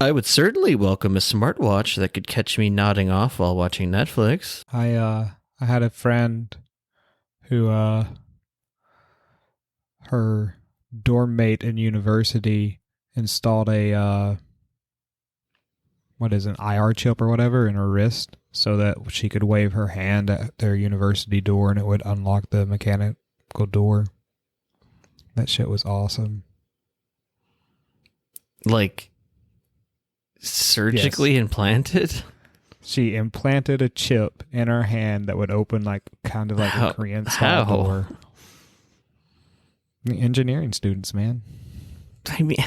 I would certainly welcome a smartwatch that could catch me nodding off while watching Netflix. I had a friend who her dorm mate in university installed a what is an IR chip or whatever in her wrist so that she could wave her hand at their university door and it would unlock the mechanical door. That shit was awesome. Like, surgically implanted? She implanted a chip in her hand that would open kind of like a Korean style door. Engineering students, man. I mean,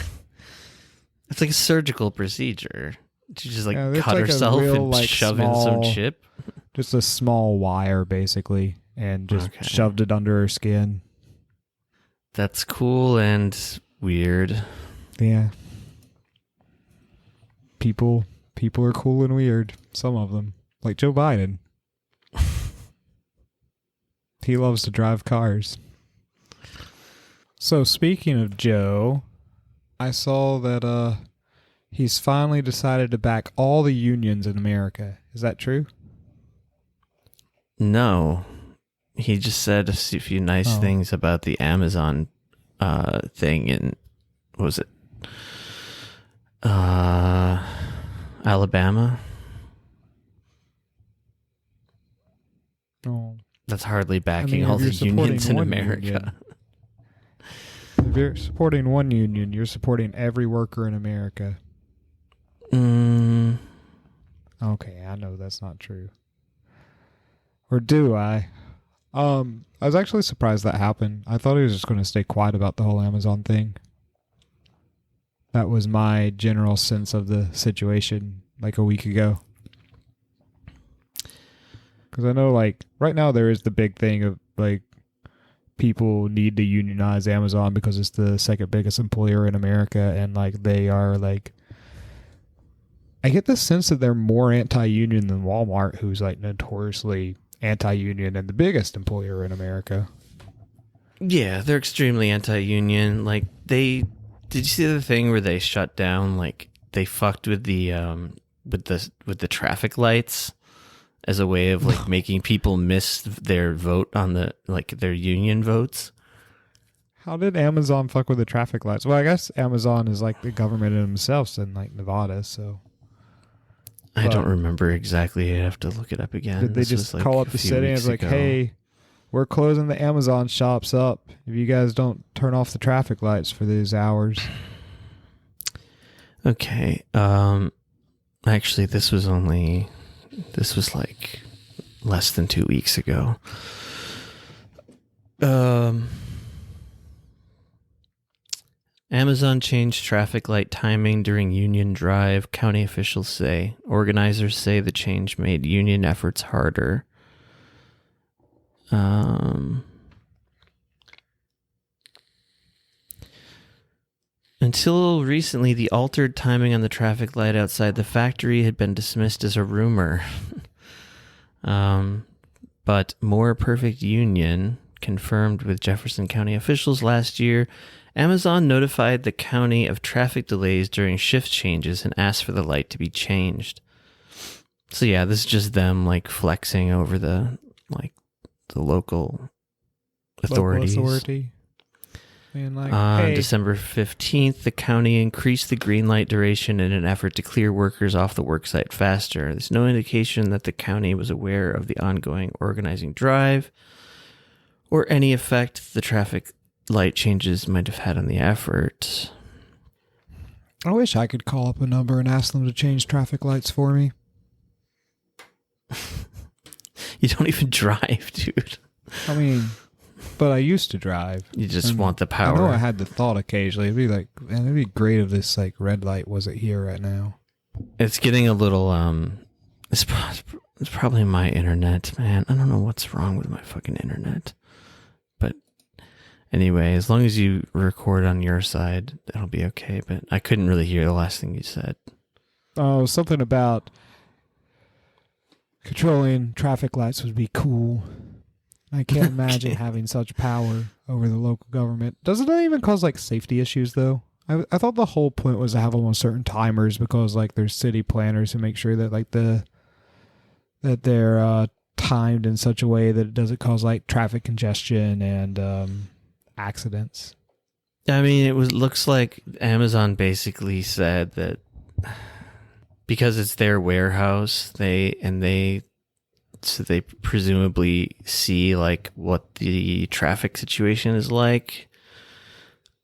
it's like a surgical procedure. She just cut like herself real, and shove in some chip. Just a small wire, basically, and just shoved it under her skin. That's cool and weird. Yeah. People are cool and weird. Some of them. Like Joe Biden. He loves to drive cars. So speaking of Joe, I saw that he's finally decided to back all the unions in America. Is that true? No. He just said a few nice things about the Amazon thing in, what was it? Alabama. Oh. That's hardly backing all the unions in America. If you're supporting one union, you're supporting every worker in America. Okay, I know that's not true. Or do I? I was actually surprised that happened. I thought he was just going to stay quiet about the whole Amazon thing. That was my general sense of the situation like a week ago. Because I know right now there is the big thing of people need to unionize Amazon because it's the second biggest employer in America, and they are I get the sense that they're more anti-union than Walmart, who's notoriously anti-union and the biggest employer in America. Yeah, they're extremely anti-union. Did you see the thing where they shut down? They fucked with the traffic lights as a way of making people miss their vote on their union votes. How did Amazon fuck with the traffic lights? Well, I guess Amazon is the government in themselves in Nevada, so. I don't remember exactly. I have to look it up again. Did they just call up the city and it's hey, we're closing the Amazon shops up if you guys don't turn off the traffic lights for these hours? Okay. Actually, this was less than 2 weeks ago. Amazon changed traffic light timing during union drive, county officials say. Organizers say the change made union efforts harder. Until recently, the altered timing on the traffic light outside the factory had been dismissed as a rumor. But More Perfect Union confirmed with Jefferson County officials last year, Amazon notified the county of traffic delays during shift changes and asked for the light to be changed. So yeah, this is just them flexing over the local authorities. Local authority. And On hey. December 15th, the county increased the green light duration in an effort to clear workers off the worksite faster. There's no indication that the county was aware of the ongoing organizing drive or any effect the traffic light changes might have had on the effort. I wish I could call up a number and ask them to change traffic lights for me. You don't even drive, dude. I mean, but I used to drive. You just want the power. I know I had the thought occasionally. It'd be man, it'd be great if this red light wasn't here right now. It's getting a little, it's probably my internet, man. I don't know what's wrong with my fucking internet. But anyway, as long as you record on your side, that'll be okay. But I couldn't really hear the last thing you said. Oh, something about controlling traffic lights would be cool. I can't imagine having such power over the local government. Doesn't that even cause safety issues though? I thought the whole point was to have them on certain timers because like there's city planners who make sure that like that they're timed in such a way that it doesn't cause like traffic congestion and accidents. I mean, looks like Amazon basically said that because it's their warehouse, they presumably see like what the traffic situation is like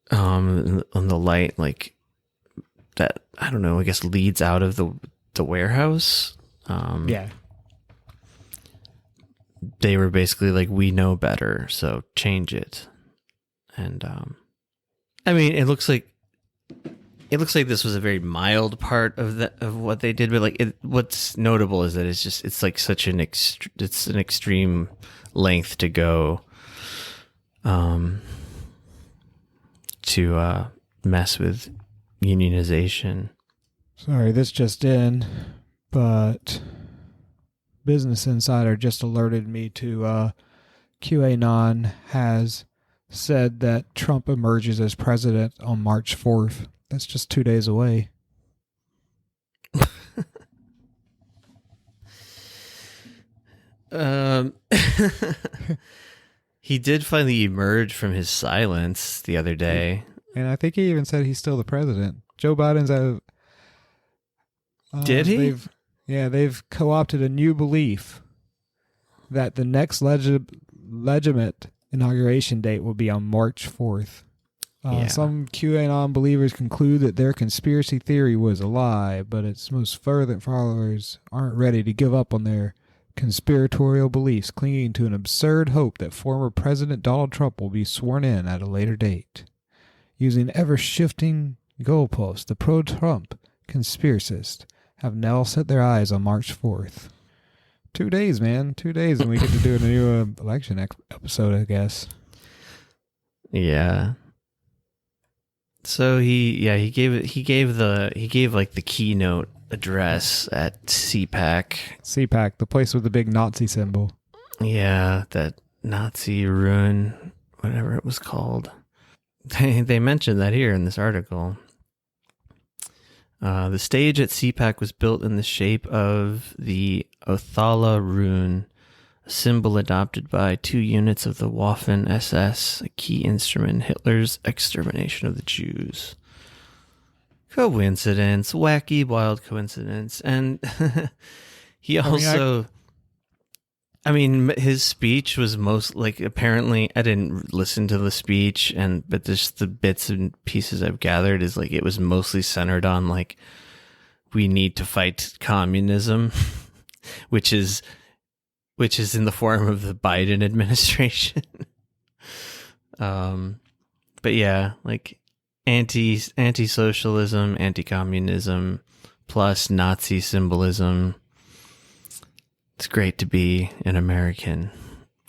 on the light, like that, I don't know, I guess leads out of the warehouse. Yeah. They were basically like, we know better, so change it. And I mean, it looks like this was a very mild part of what they did, but like what's notable is that it's like such an extreme length to go to mess with unionization. Sorry, this just in, but Business Insider just alerted me to QAnon has said that Trump emerges as president on March 4th. That's just 2 days away. He did finally emerge from his silence the other day. And I think he even said he's still the president. Joe Biden's out. Did he? They've co-opted a new belief that the next legitimate inauguration date will be on March 4th. Some QAnon believers conclude that their conspiracy theory was a lie, but its most fervent followers aren't ready to give up on their conspiratorial beliefs, clinging to an absurd hope that former President Donald Trump will be sworn in at a later date. Using ever-shifting goalposts, the pro-Trump conspiracists have now set their eyes on March 4th. 2 days, man. 2 days, and we get to do a new election episode, I guess. Yeah. So he gave like the keynote address at CPAC. CPAC, the place with the big Nazi symbol. Yeah, that Nazi ruin, whatever it was called. They mentioned that here in this article. The stage at CPAC was built in the shape of the Othala rune, a symbol adopted by 2 units of the Waffen SS, a key instrument in Hitler's extermination of the Jews. Coincidence, wacky, wild coincidence. And he also... I mean, his speech was most like, apparently I didn't listen to the speech, but just the bits and pieces I've gathered is like, it was mostly centered on like, we need to fight communism, which is in the form of the Biden administration. But yeah, like anti-socialism, anti-communism, plus Nazi symbolism. It's great to be an American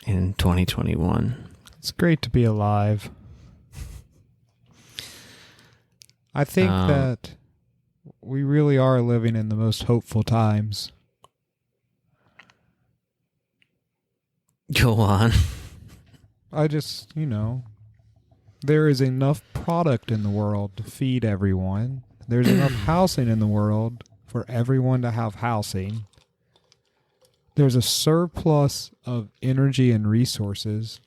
in 2021. It's great to be alive. I think that we really are living in the most hopeful times. Go on. I just, there is enough product in the world to feed everyone. There's enough housing in the world for everyone to have housing. There's a surplus of energy and resources.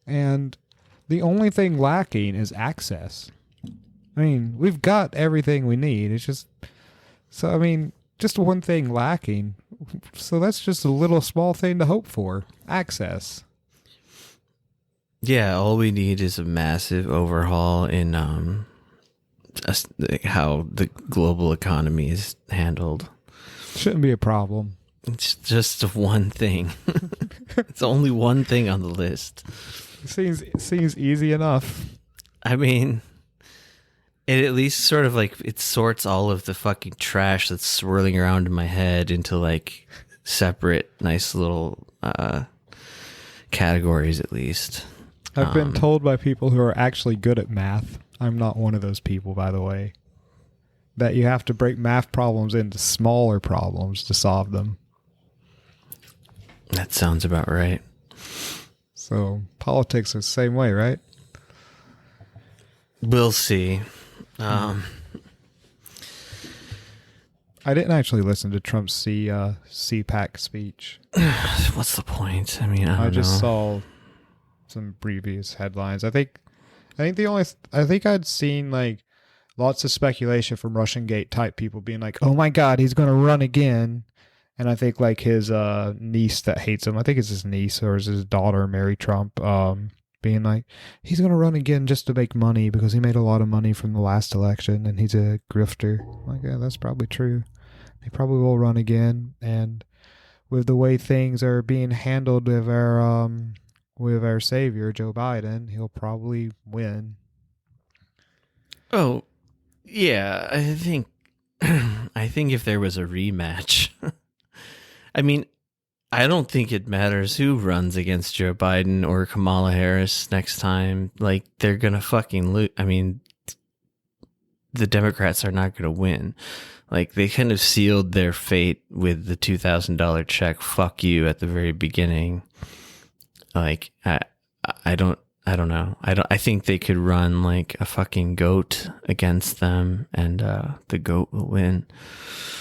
And the only thing lacking is access. I mean, we've got everything we need. It's just... So, I mean, just one thing lacking. So that's just a little small thing to hope for. Access. Yeah, all we need is a massive overhaul in how the global economy is handled. Shouldn't be a problem. It's just one thing. It's only one thing on the list. Seems easy enough. I mean, it at least sort of like it sorts all of the fucking trash that's swirling around in my head into like separate, nice little categories at least. I've been told by people who are actually good at math. I'm not one of those people, by the way. That you have to break math problems into smaller problems to solve them. That sounds about right. So politics is the same way, right? We'll see. Um, I didn't actually listen to Trump's CPAC speech. What's the point? I mean, I don't just know. saw some previous headlines. I think I'd seen like lots of speculation from Russian Gate type people being like, "Oh my God, he's going to run again." And I think like his niece that hates him, I think it's his niece or is his daughter, Mary Trump, being like, he's going to run again just to make money because he made a lot of money from the last election and he's a grifter. Like, yeah, that's probably true. He probably will run again. And with the way things are being handled with our savior, Joe Biden, he'll probably win. Oh, yeah. I think if there was a rematch, I mean, I don't think it matters who runs against Joe Biden or Kamala Harris next time. Like, they're going to fucking lose. I mean, the Democrats are not going to win. Like, they kind of sealed their fate with the $2,000 check, fuck you, at the very beginning. Like, I don't know. I think they could run like a fucking goat against them and the goat will win.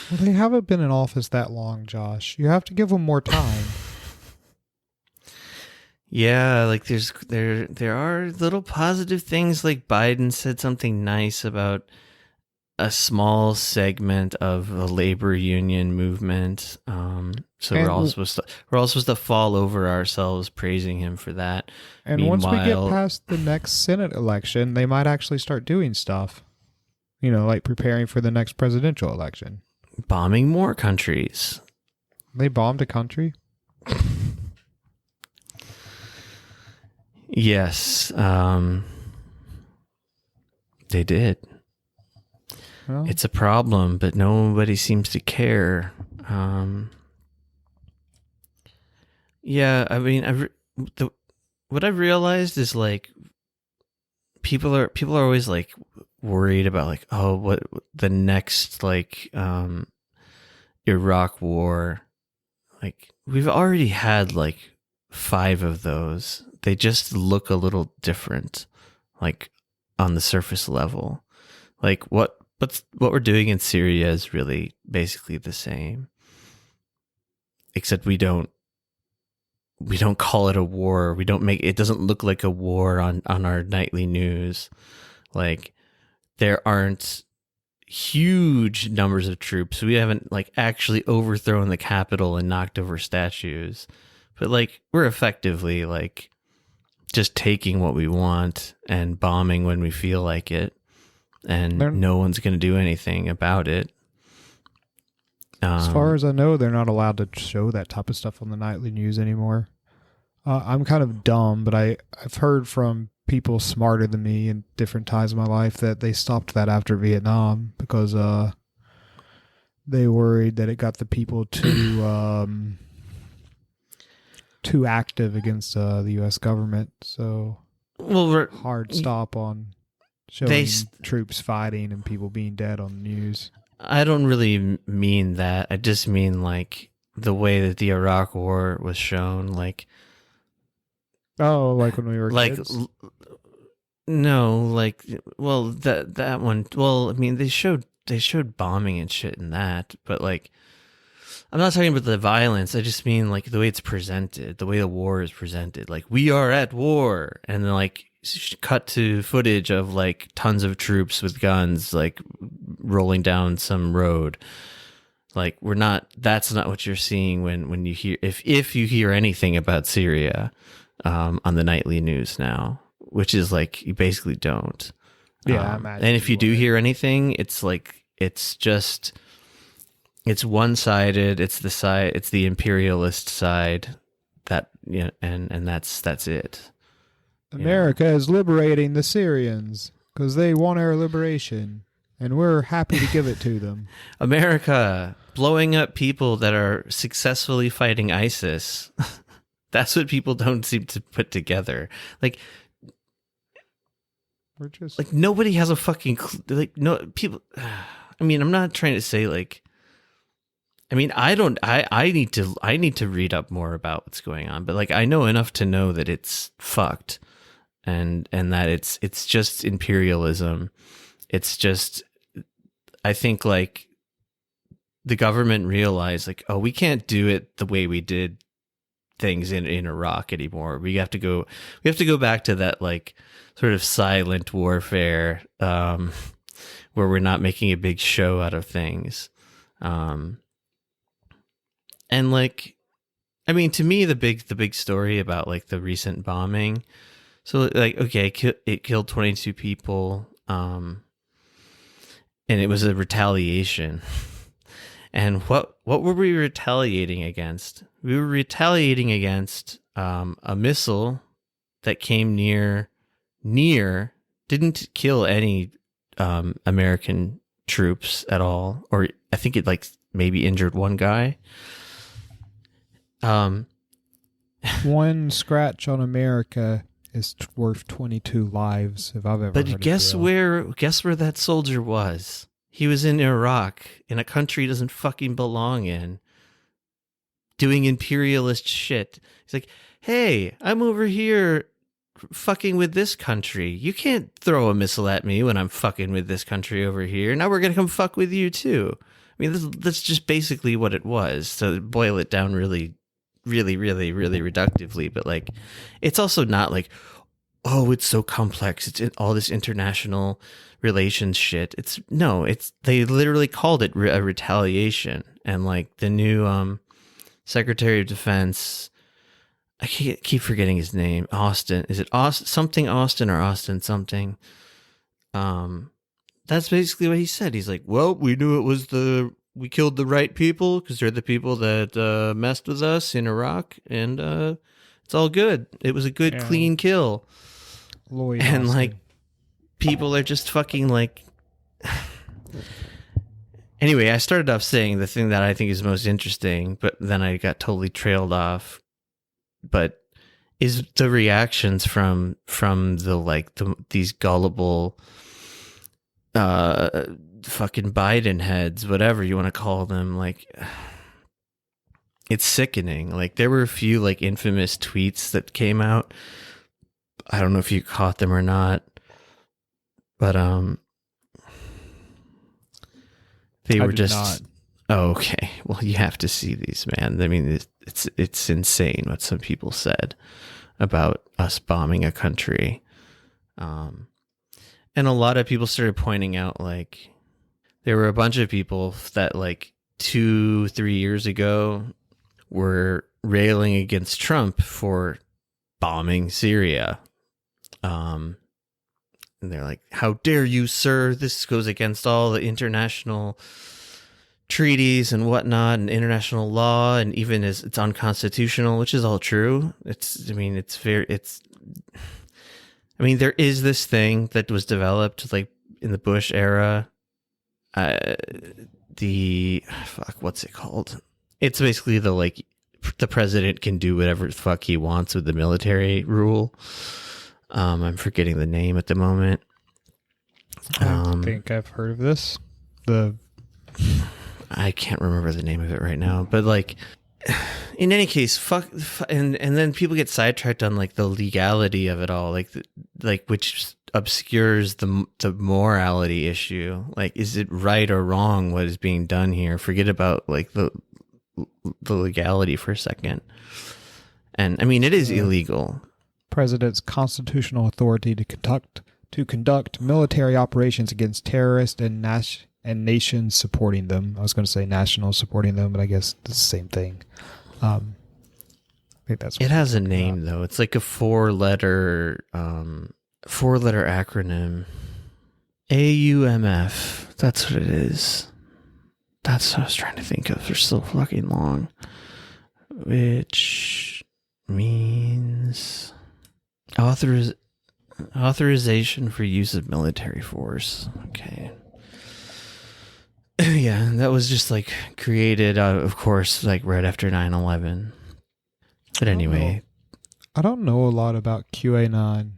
Well, they haven't been in office that long, Josh. You have to give them more time. Yeah, like there are little positive things, like Biden said something nice about a small segment of the labor union movement. So we're all supposed to fall over ourselves praising him for that. And once we get past the next Senate election, they might actually start doing stuff. You know, like preparing for the next presidential election. Bombing more countries. They bombed a country? Yes. They did. Well, it's a problem, but nobody seems to care. Yeah, I mean, what I've realized is like people are always like worried about like, oh, what the next like Iraq war. Like, we've already had like 5 of those. They just look a little different, like on the surface level. Like what we're doing in Syria is really basically the same, except we don't call it a war. We don't make it doesn't look like a war on our nightly news. Like, there aren't huge numbers of troops. We haven't like actually overthrown the Capitol and knocked over statues, but like we're effectively like just taking what we want and bombing when we feel like it, and no one's going to do anything about it. As far as I know, they're not allowed to show that type of stuff on the nightly news anymore. I'm kind of dumb, but I've heard from people smarter than me in different times of my life that they stopped that after Vietnam because they worried that it got the people too active against the U.S. government. So, hard stop on showing troops fighting and people being dead on the news. I don't really mean that. I just mean like the way that the Iraq War was shown, like. Oh, like when we were kids? No, like, well, that one. Well, I mean, they showed bombing and shit in that, but like, I'm not talking about the violence. I just mean like the way it's presented, the way the war is presented. Like, we are at war, and then like cut to footage of like tons of troops with guns like rolling down some road. Like, that's not what you're seeing when you hear, if you hear anything about Syria on the nightly news now, which is like you basically don't. Yeah, I imagine. And if you do hear anything, it's like it's one-sided. It's the imperialist side that, you know, and that's it. America is liberating the Syrians because they want our liberation, and we're happy to give it to them. America blowing up people that are successfully fighting ISIS. That's what people don't seem to put together. Like, we're just like nobody has a fucking like no people. I mean, I'm not trying to say like. I mean, I need to read up more about what's going on, but like I know enough to know that it's fucked. and that it's just imperialism. It's just, I think, like, the government realized, like, oh, we can't do it the way we did things in Iraq anymore. We have to go back to that, like, sort of silent warfare, where we're not making a big show out of things. And, like, I mean, to me, the big story about, like, the recent bombing. So, like, okay, it killed 22 people, and it was a retaliation. And what were we retaliating against? We were retaliating against a missile that came near, didn't kill any American troops at all, or I think it, like, maybe injured one guy. One scratch on America is worth 22 lives, if I've ever heard But guess where that soldier was? He was in Iraq, in a country he doesn't fucking belong in, doing imperialist shit. He's like, hey, I'm over here fucking with this country. You can't throw a missile at me when I'm fucking with this country over here. Now we're going to come fuck with you too. I mean, that's just basically what it was. So boil it down really, really, really, really reductively. But, like, it's also not like, oh, it's so complex. It's all this international relations shit. They literally called it a retaliation. And, like, the new Secretary of Defense, I keep forgetting his name. Austin. Is it something Austin or Austin something? That's basically what he said. He's like, well, we knew we killed the right people because they're the people that messed with us in Iraq, and it's all good. It was a good, clean kill. Lloyd and Austin. Like, people are just fucking, like... Anyway, I started off saying the thing that I think is most interesting, but then I got totally trailed off. But is the reactions from these gullible fucking Biden heads, whatever you want to call them, like, it's sickening. Like, there were a few, like, infamous tweets that came out. I don't know if you caught them or not, but they were just not. Oh, okay. Well, you have to see these, man. I mean, it's insane what some people said about us bombing a country. And a lot of people started pointing out, like, there were a bunch of people that, like, 2-3 years ago were railing against Trump for bombing Syria. And they're like, how dare you, sir? This goes against all the international treaties and whatnot, and international law, and even it's unconstitutional, which is all true. There is this thing that was developed, like, in the Bush era. What's it called? It's basically the president can do whatever the fuck he wants with the military rule. I'm forgetting the name at the moment. I think I've heard of this. I can't remember the name of it right now, but, like, in any case, and then people get sidetracked on, like, the legality of it all, like which obscures the morality issue. Like, is it right or wrong what is being done here? Forget about, like, the legality for a second. And I mean, it is illegal. President's constitutional authority to conduct military operations against terrorists and nations supporting them. I was going to say nationals supporting them, but I guess it's the same thing. I think that's what it has a name though. It's like a four-letter acronym. AUMF. That's what it is. That's what I was trying to think of. They're so fucking long. Which means authorization for use of military force. Okay. Yeah, that was just, like, created, of course, like, right after 9/11. But anyway. I don't know a lot about QAnon,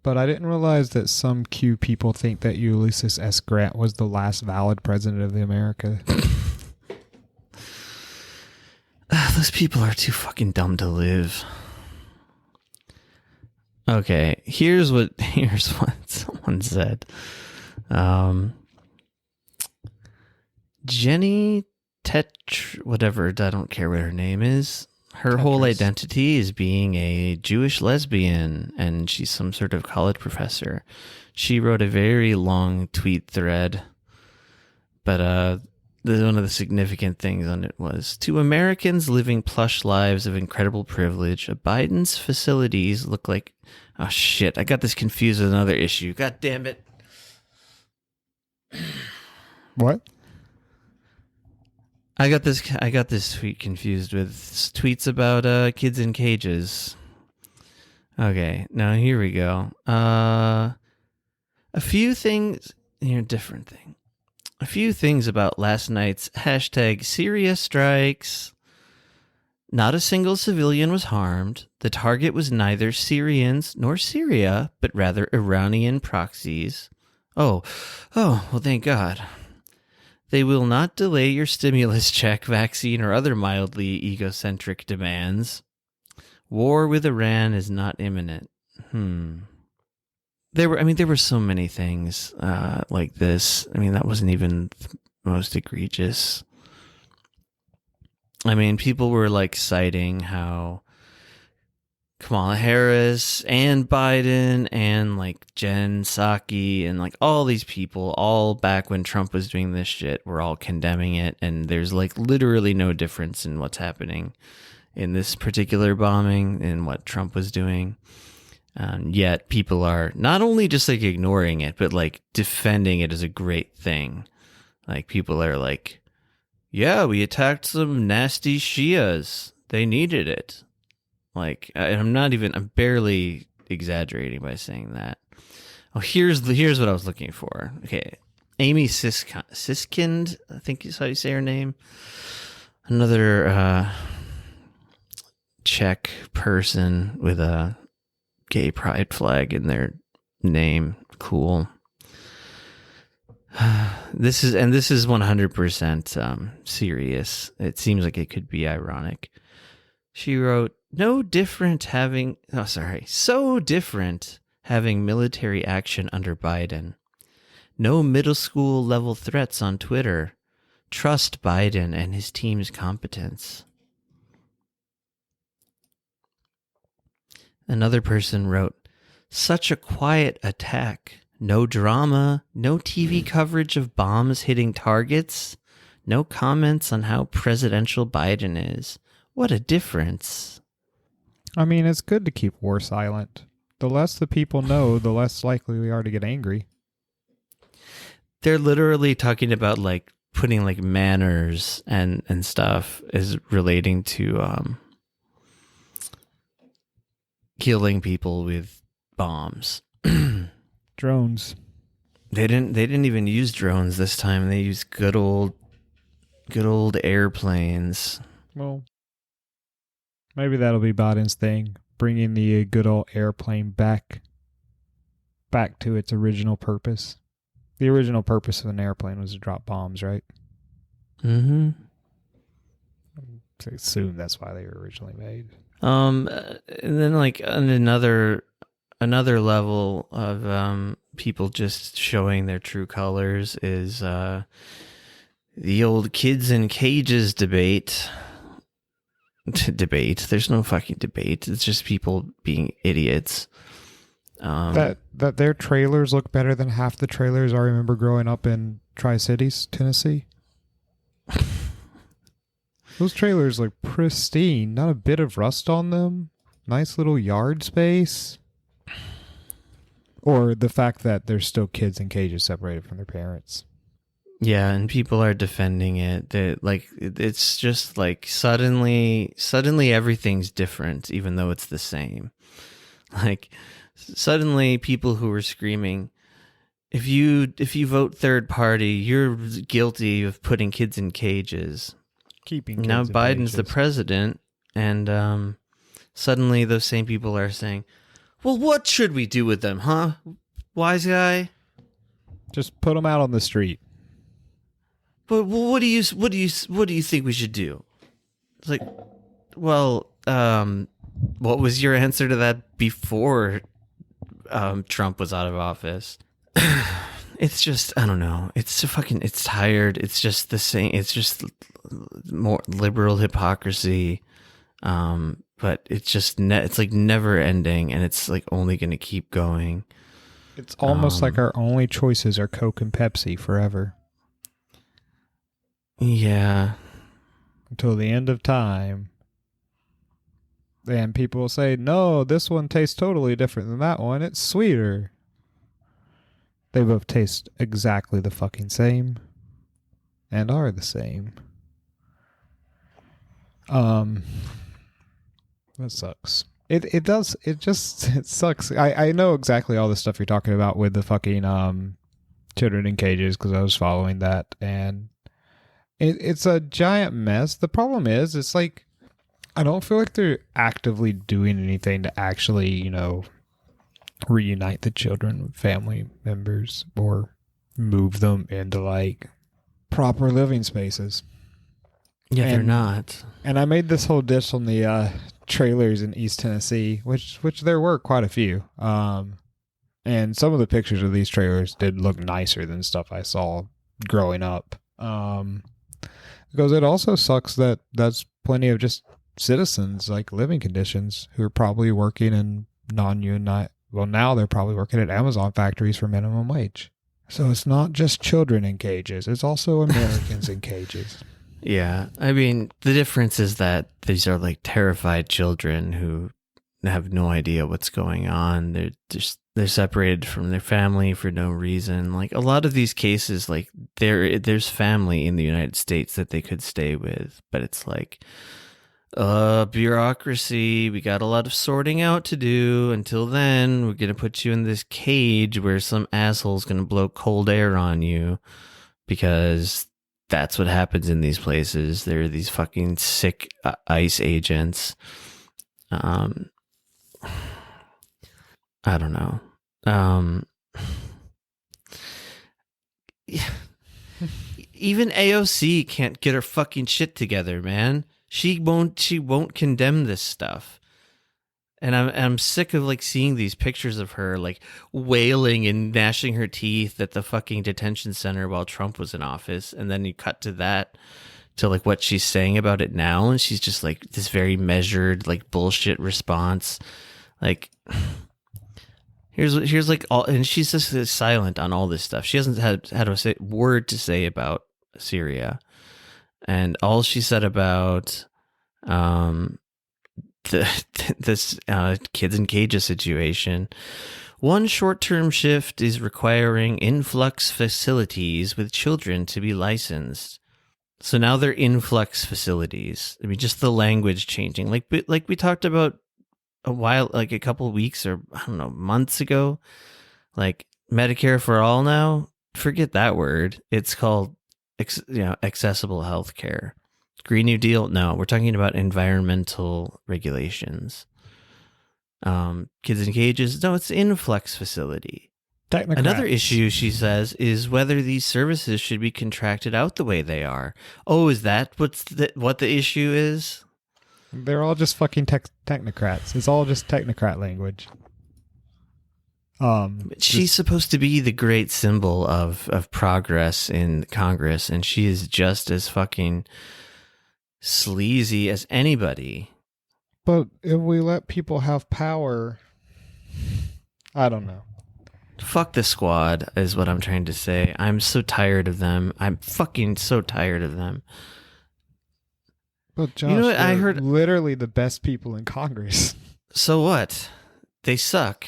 but I didn't realize that some Q people think that Ulysses S. Grant was the last valid president of America. Those people are too fucking dumb to live. Okay, here's what someone said. Jenny whatever, I don't care what her name is. Her whole Tetris. identity is being a Jewish lesbian, and she's some sort of college professor. She wrote a very long tweet thread, but one of the significant things on it was, to Americans living plush lives of incredible privilege, Biden's facilities look like... Oh, shit, I got this confused with another issue. God damn it. What? I got this tweet confused with tweets about kids in cages. Okay, now here we go. A few things here, different thing. A few things about last night's hashtag Syria strikes. Not a single civilian was harmed. The target was neither Syrians nor Syria, but rather Iranian proxies. Oh, well, thank God. They will not delay your stimulus check, vaccine, or other mildly egocentric demands. War with Iran is not imminent. There were so many things like this. I mean, that wasn't even the most egregious. I mean, people were like citing how Kamala Harris and Biden and like Jen Psaki and like all these people, all back when Trump was doing this shit, were all condemning it. And there's like literally no difference in what's happening in this particular bombing and what Trump was doing. Yet people are not only just like ignoring it, but like defending it as a great thing. Like people are like, yeah, we attacked some nasty Shias. They needed it. Like, I'm barely exaggerating by saying that. Oh, here's what I was looking for. Okay. Amy Siskind, I think is how you say her name. Another Czech person with a gay pride flag in their name. Cool. This is 100% serious. It seems like it could be ironic. She wrote, so different having military action under Biden. No middle school level threats on Twitter. Trust Biden and his team's competence. Another person wrote, such a quiet attack. No drama, no TV coverage of bombs hitting targets, no comments on how presidential Biden is. What a difference. I mean, it's good to keep war silent. The less the people know, the less likely we are to get angry. They're literally talking about like putting like manners and stuff as relating to killing people with bombs. Drones. They didn't even use drones this time. They used good old airplanes. Well, maybe that'll be Biden's thing, bringing the good old airplane back to its original purpose. The original purpose of an airplane was to drop bombs, right? Mm-hmm. I assume that's why they were originally made. And then like on another level of people just showing their true colors is the old kids in cages debate. There's no fucking debate. It's just people being idiots. That their trailers look better than half the trailers I remember growing up in Tri-Cities, Tennessee. Those trailers look pristine. Not a bit of rust on them. Nice little yard space. Or the fact that there's still kids in cages separated from their parents. Yeah, and people are defending it. Like it's just like suddenly everything's different, even though it's the same. Like suddenly, people who were screaming, "If you vote third party, you're guilty of putting kids in cages." Keeping kids now in Biden's cages. the president, and suddenly those same people are saying, "Well, what should we do with them, huh? Wise guy." Just put them out on the street. But what do you think we should do? It's like, well, what was your answer to that before Trump was out of office. It's just, I don't know. It's tired. It's just the same. It's just more liberal hypocrisy. But it's just, it's like never ending, and it's like only going to keep going. It's almost like our only choices are Coke and Pepsi forever. Yeah. Until the end of time. And people will say, no, this one tastes totally different than that one. It's sweeter. They both taste exactly the fucking same. And are the same. That sucks. It does. It sucks. I know exactly all the stuff you're talking about with the fucking children in cages, because I was following that, and it's a giant mess. The problem is, it's like, I don't feel like they're actively doing anything to actually, you know, reunite the children with family members or move them into like proper living spaces. Yeah, they're not. And I made this whole dish on the trailers in East Tennessee, which there were quite a few. And some of the pictures of these trailers did look nicer than stuff I saw growing up. Because it also sucks that that's plenty of just citizens, like living conditions, who are probably working in non-union. Well, now they're probably working at Amazon factories for minimum wage. So it's not just children in cages. It's also Americans in cages. Yeah. I mean, the difference is that these are like terrified children who have no idea what's going on. They're separated from their family for no reason. Like a lot of these cases, like there's family in the United States that they could stay with, but it's like, bureaucracy, we got a lot of sorting out to do. Until then, we're going to put you in this cage where some asshole's going to blow cold air on you, because that's what happens in these places. There are these fucking sick ICE agents. I don't know. Even AOC can't get her fucking shit together, man. She won't condemn this stuff. And I'm sick of like seeing these pictures of her like wailing and gnashing her teeth at the fucking detention center while Trump was in office. And then you cut to that, to like what she's saying about it now. And she's just like this very measured, like bullshit response. Like, here's like all, and she's just silent on all this stuff. She hasn't had a word to say about Syria. And all she said about this kids in cages situation. One short-term shift is requiring influx facilities with children to be licensed. So now they're influx facilities. I mean, just the language changing. Like we talked about a couple of weeks or I don't know, months ago. Like Medicare for all now. Forget that word. It's called accessible healthcare. Green New Deal? No, we're talking about environmental regulations. Kids in cages? No, it's influx facility. Another issue, she says, is whether these services should be contracted out the way they are. Oh, is that what the issue is? They're all just fucking technocrats. It's all just technocrat language. She's supposed to be the great symbol of progress in Congress, and she is just as fucking sleazy as anybody. But if we let people have power, I don't know. Fuck the squad is what I'm trying to say. I'm so tired of them. I'm fucking so tired of them. But Josh, you know what? I heard literally the best people in Congress. So what? They suck.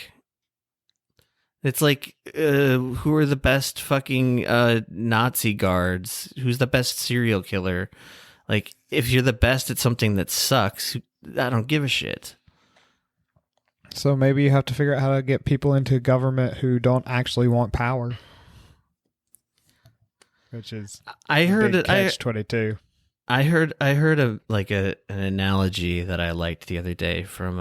It's like, who are the best fucking Nazi guards? Who's the best serial killer? Like, if you're the best at something that sucks, I don't give a shit. So maybe you have to figure out how to get people into government who don't actually want power. Which is catch-22. I heard an analogy that I liked the other day from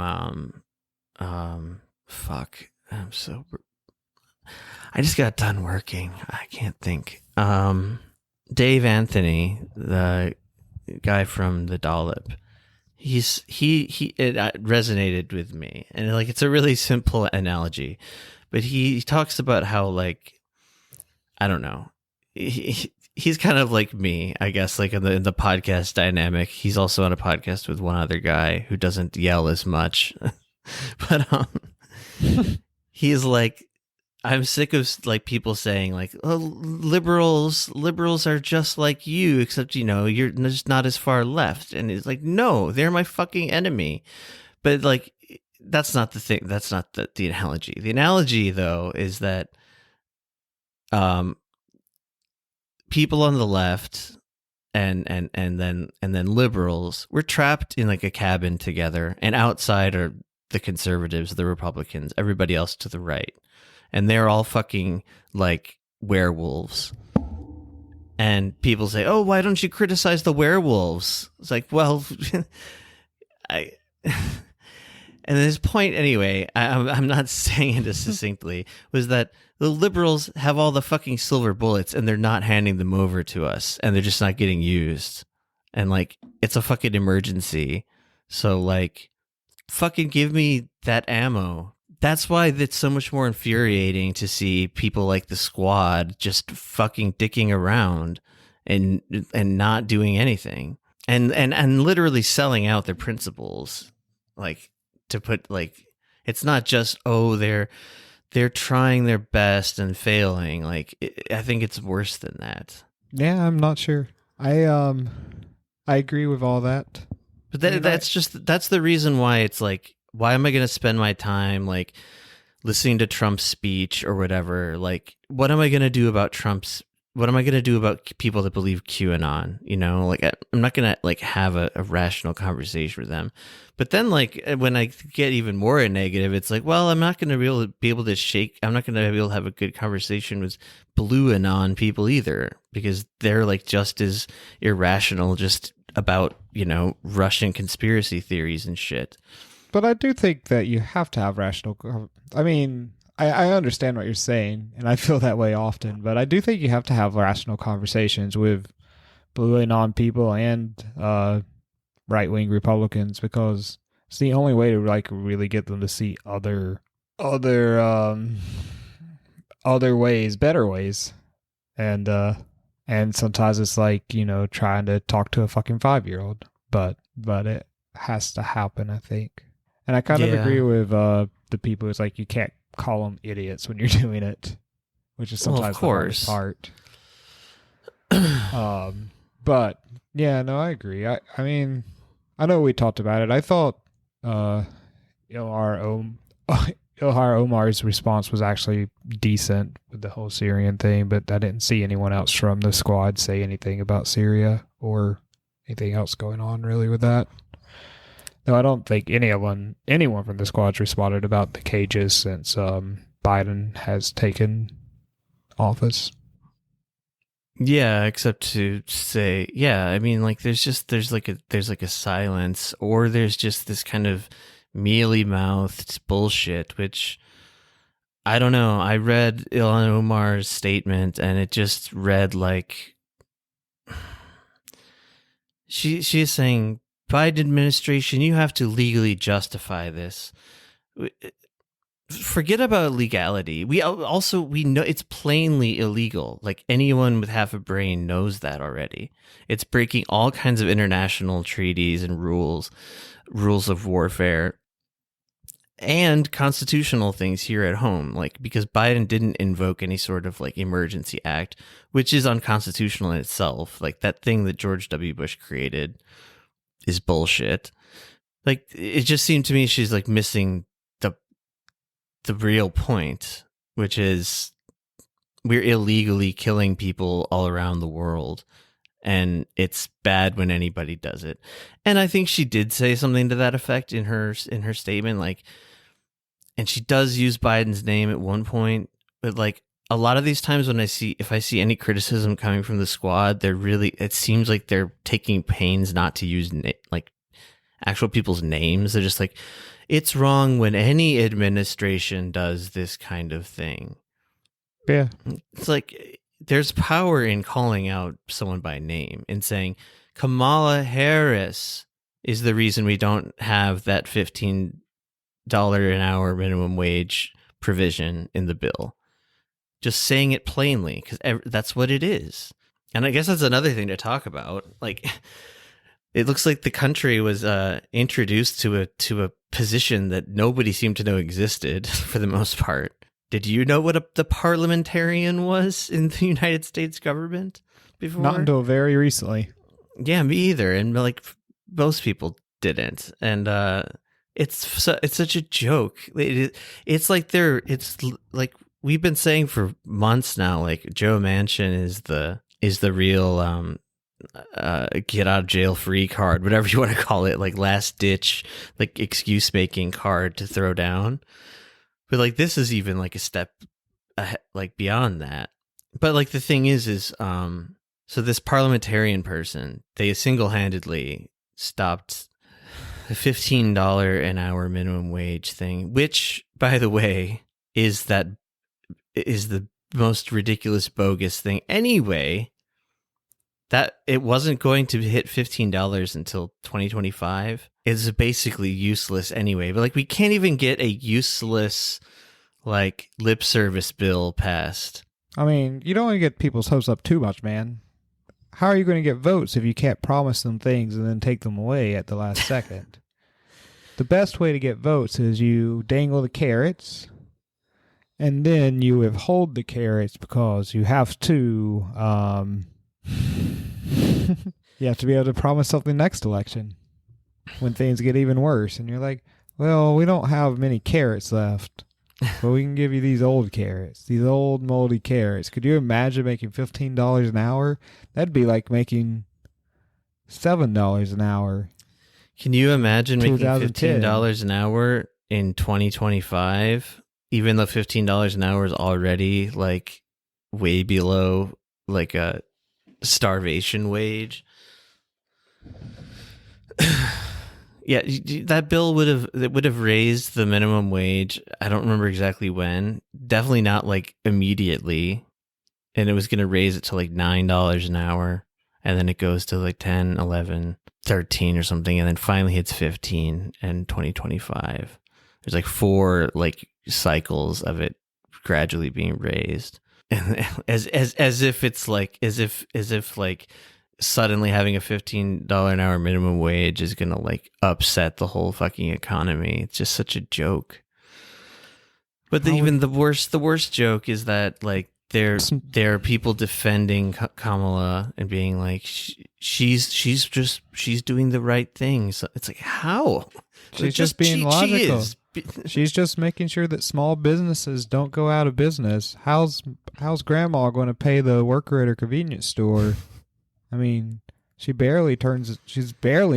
I just got done working. I can't think. Dave Anthony, the guy from The Dollop, It resonated with me, and like it's a really simple analogy, but he talks about how, like, I don't know, he's kind of like me, I guess, like in the podcast dynamic. He's also on a podcast with one other guy who doesn't yell as much, but he's like, I'm sick of like people saying like, oh, liberals are just like you, except, you know, you're just not as far left. And it's like, no, they're my fucking enemy. But like, that's not the thing. That's not the analogy. The analogy, though, is that people on the left and then liberals, we're trapped in like a cabin together, and outside are the conservatives, the Republicans, everybody else to the right. And they're all fucking like werewolves. And people say, "Oh, why don't you criticize the werewolves?" It's like, well, I. And his point, anyway, I'm not saying it as succinctly, was that the liberals have all the fucking silver bullets, and they're not handing them over to us, and they're just not getting used. And like, it's a fucking emergency, so like, fucking give me that ammo. That's why it's so much more infuriating to see people like the Squad just fucking dicking around and not doing anything, and literally selling out their principles. Like, to put, like, it's not just, oh, they're trying their best and failing. Like, I think it's worse than that. Yeah, I'm not sure. I agree with all that. But that's the reason why it's like, why am I going to spend my time like listening to Trump's speech or whatever? Like, what am I going to do about people that believe QAnon? You know, like, I'm not going to like have a rational conversation with them. But then, like, when I get even more negative, it's like, well, I'm not going to be able to I'm not going to be able to have a good conversation with blue anon people either, because they're like just as irrational, just about, you know, Russian conspiracy theories and shit. But I do think that you have to have rational. I mean, I understand what you're saying, and I feel that way often. But I do think you have to have rational conversations with blue anon people and right-wing Republicans, because it's the only way to like really get them to see other ways, better ways, and sometimes it's like, you know, trying to talk to a fucking 5-year-old, but it has to happen, I think. And I kind of agree with the people who's like, you can't call them idiots when you're doing it, which is sometimes the hardest part. But yeah, no, I agree. I mean, I know we talked about it. I thought Ilhar Omar's response was actually decent with the whole Syrian thing, but I didn't see anyone else from the Squad say anything about Syria or anything else going on really with that. No, I don't think anyone from the Squad's responded about the cages since Biden has taken office. Yeah, except to say, yeah, I mean, like, there's like a silence, or there's just this kind of mealy-mouthed bullshit, which, I don't know. I read Ilhan Omar's statement, and it just read like she is saying, Biden administration, you have to legally justify this. Forget about legality. We know it's plainly illegal. Like, anyone with half a brain knows that already. It's breaking all kinds of international treaties and rules of warfare, and constitutional things here at home. Like, because Biden didn't invoke any sort of like emergency act, which is unconstitutional in itself. Like, that thing that George W. Bush created is bullshit. Like, it just seemed to me she's like missing the real point, which is we're illegally killing people all around the world, and it's bad when anybody does it. And I think she did say something to that effect in her statement, like, and she does use Biden's name at one point, but like, a lot of these times when if I see any criticism coming from the Squad, it seems like they're taking pains not to use like actual people's names. They're just like, it's wrong when any administration does this kind of thing. Yeah. It's like, there's power in calling out someone by name and saying, Kamala Harris is the reason we don't have that $15 an hour minimum wage provision in the bill. Just saying it plainly, because that's what it is. And I guess that's another thing to talk about. Like, it looks like the country was introduced to a position that nobody seemed to know existed for the most part. Did you know what the parliamentarian was in the United States government before? Not until very recently. Yeah, me either. And like most people didn't. And it's such a joke. It's like we've been saying for months now. Like Joe Manchin is the real get out of jail free card, whatever you want to call it, like last ditch, like excuse making card to throw down. But like this is even like a step ahead, like beyond that. But like the thing is so this parliamentarian person, they single-handedly stopped the $15 an hour minimum wage thing, which, by the way, is the most ridiculous, bogus thing anyway. That it wasn't going to hit $15 until 2025 is basically useless anyway. But like, we can't even get a useless like lip service bill passed. I mean, you don't want to get people's hopes up too much, man. How are you going to get votes if you can't promise them things and then take them away at the last second? The best way to get votes is you dangle the carrots, and then you withhold the carrots because you have to. You have to be able to promise something next election when things get even worse. And you're like, well, we don't have many carrots left, but we can give you these old carrots, these old moldy carrots. Could you imagine making $15 an hour? That'd be like making $7 an hour. Can you imagine making $15 an hour in 2025, even though $15 an hour is already like way below like a starvation wage? Yeah, that bill would have raised the minimum wage. I don't remember exactly when. Definitely not like immediately. And it was going to raise it to like $9 an hour. And then it goes to like 10, 11, 13 or something. And then finally hits 15 in 2025. There's like 4 like cycles of it gradually being raised. And as if it's like, as if like suddenly having a $15 an hour minimum wage is going to like upset the whole fucking economy. It's just such a joke. But even the worst joke is that like there are people defending Kamala and being like she's doing the right thing. So it's like, how? She's just being logical. She's just making sure that small businesses don't go out of business. How's grandma going to pay the worker at her convenience store? I mean, she's barely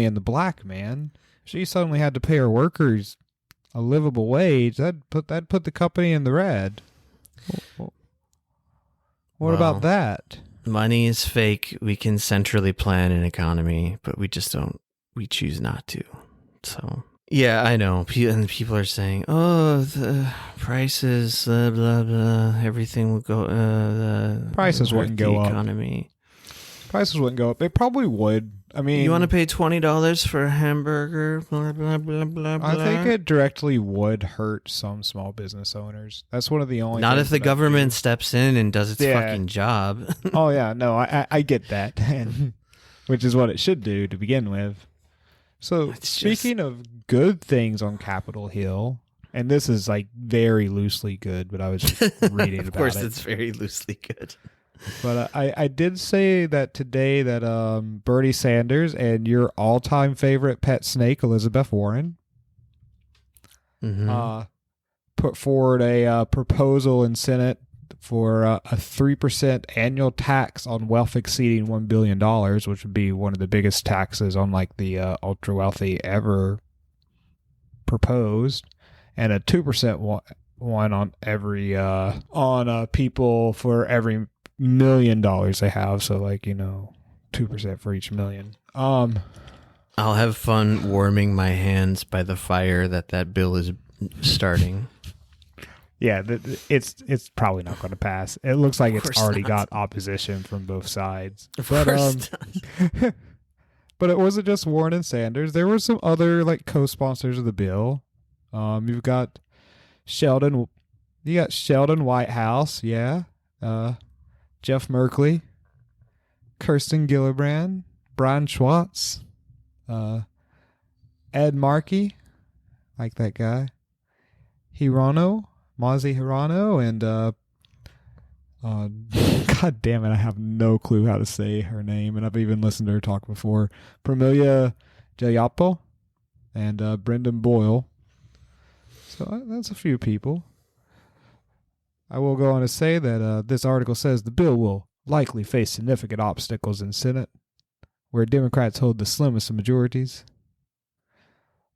in the black, man. She suddenly had to pay her workers a livable wage. That'd put the company in the red. What about that? Money is fake. We can centrally plan an economy, but we choose not to. So, yeah, I know. And people are saying, oh, the prices, blah, blah, blah, everything will go, prices wouldn't go up. Economy. Prices wouldn't go up. They probably would. I mean, you want to pay $20 for a hamburger? Blah, blah, blah, blah, blah. I think it directly would hurt some small business owners. That's one of the only. Not if the government steps in and does its fucking job. Oh yeah, no, I get that, which is what it should do to begin with. So speaking of good things on Capitol Hill, and this is like very loosely good, but I was just reading about it. Of course, it's very loosely good. But I did say that today that Bernie Sanders and your all-time favorite pet snake, Elizabeth Warren, put forward a proposal in Senate for a 3% annual tax on wealth exceeding $1 billion, which would be one of the biggest taxes on like the ultra-wealthy ever proposed, and a 2% one on every on people for every $1 million they have. So like, 2% for each million. I'll have fun warming my hands by the fire that bill is starting. Yeah, it's probably not going to pass. It looks like it's already got opposition from both sides. Of course not. But it wasn't just Warren and Sanders. There were some other like co-sponsors of the bill. You've got Sheldon. You got Sheldon Whitehouse, yeah. Jeff Merkley, Kirsten Gillibrand, Brian Schwartz, Ed Markey, like that guy, Mazi Hirano, and God damn it, I have no clue how to say her name, and I've even listened to her talk before. Pramulla Jayapo and Brendan Boyle. So that's a few people. I will go on to say that this article says the bill will likely face significant obstacles in the Senate, where Democrats hold the slimmest of majorities.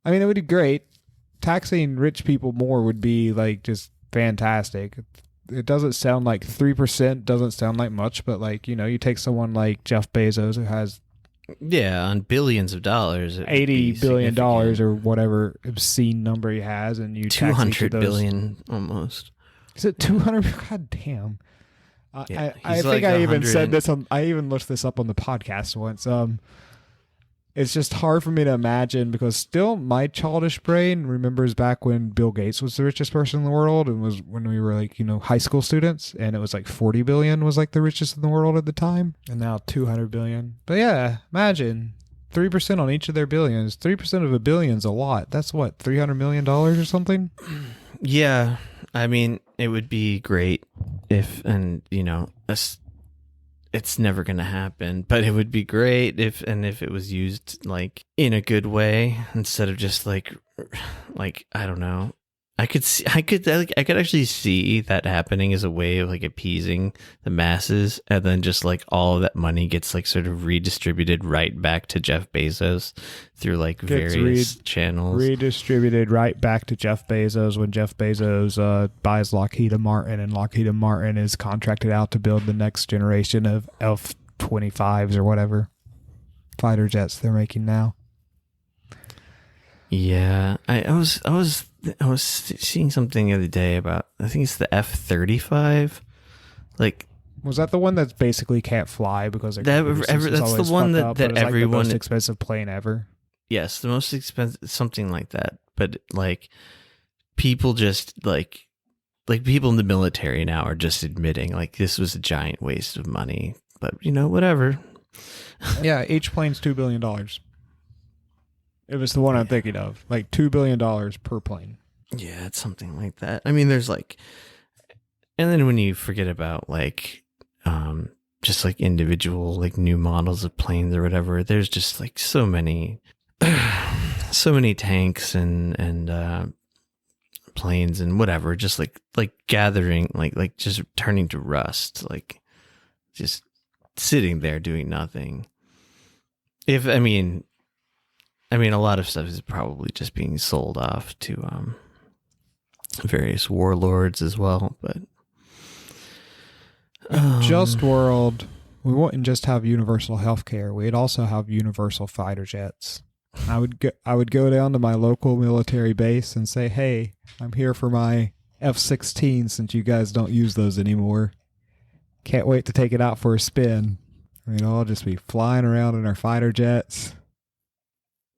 I mean, it would be great. Taxing rich people more would be like just fantastic. It doesn't sound like 3% doesn't sound like much, but like, you know, you take someone like Jeff Bezos who has on billions of dollars, $80 billion or whatever obscene number he has, and you 200 billion almost. Is it 200? God damn. Yeah, I think I even said this on. I even looked this up on the podcast once. It's just hard for me to imagine because still my childish brain remembers back when Bill Gates was the richest person in the world, and was when we were like, you know, high school students, and it was like 40 billion was like the richest in the world at the time, and now 200 billion. But yeah, imagine 3% on each of their billions. 3% of a billion's a lot. That's what, $300 million or something? Yeah, I mean, it would be great if, and you know, it's never going to happen, but it would be great if it was used like in a good way instead of just like I don't know. I could actually see that happening as a way of like appeasing the masses, and then just like all of that money gets like sort of redistributed right back to Jeff Bezos through like various channels. Redistributed right back to Jeff Bezos when Jeff Bezos buys Lockheed Martin, and Lockheed Martin is contracted out to build the next generation of F-25s or whatever fighter jets they're making now. Yeah, I was seeing something the other day about, I think it's the F-35. Like, was that the one that's basically can't fly because that's the one that everyone, like the most expensive plane ever? Yes, the most expensive, something like that. But like people just like people in the military now are just admitting like this was a giant waste of money. But you know, whatever. Yeah, each plane's $2 billion. It was the one I'm thinking of, like $2 billion per plane. Yeah, it's something like that. I mean, there's like, and then when you forget about like, just like individual like new models of planes or whatever, there's just like so many tanks and planes and whatever, just like gathering, like just turning to rust, like just sitting there doing nothing. I mean, a lot of stuff is probably just being sold off to various warlords as well. But in Just World, we wouldn't just have universal health care. We'd also have universal fighter jets. I would go down to my local military base and say, "Hey, I'm here for my F-16 since you guys don't use those anymore. Can't wait to take it out for a spin." We'd all just be flying around in our fighter jets.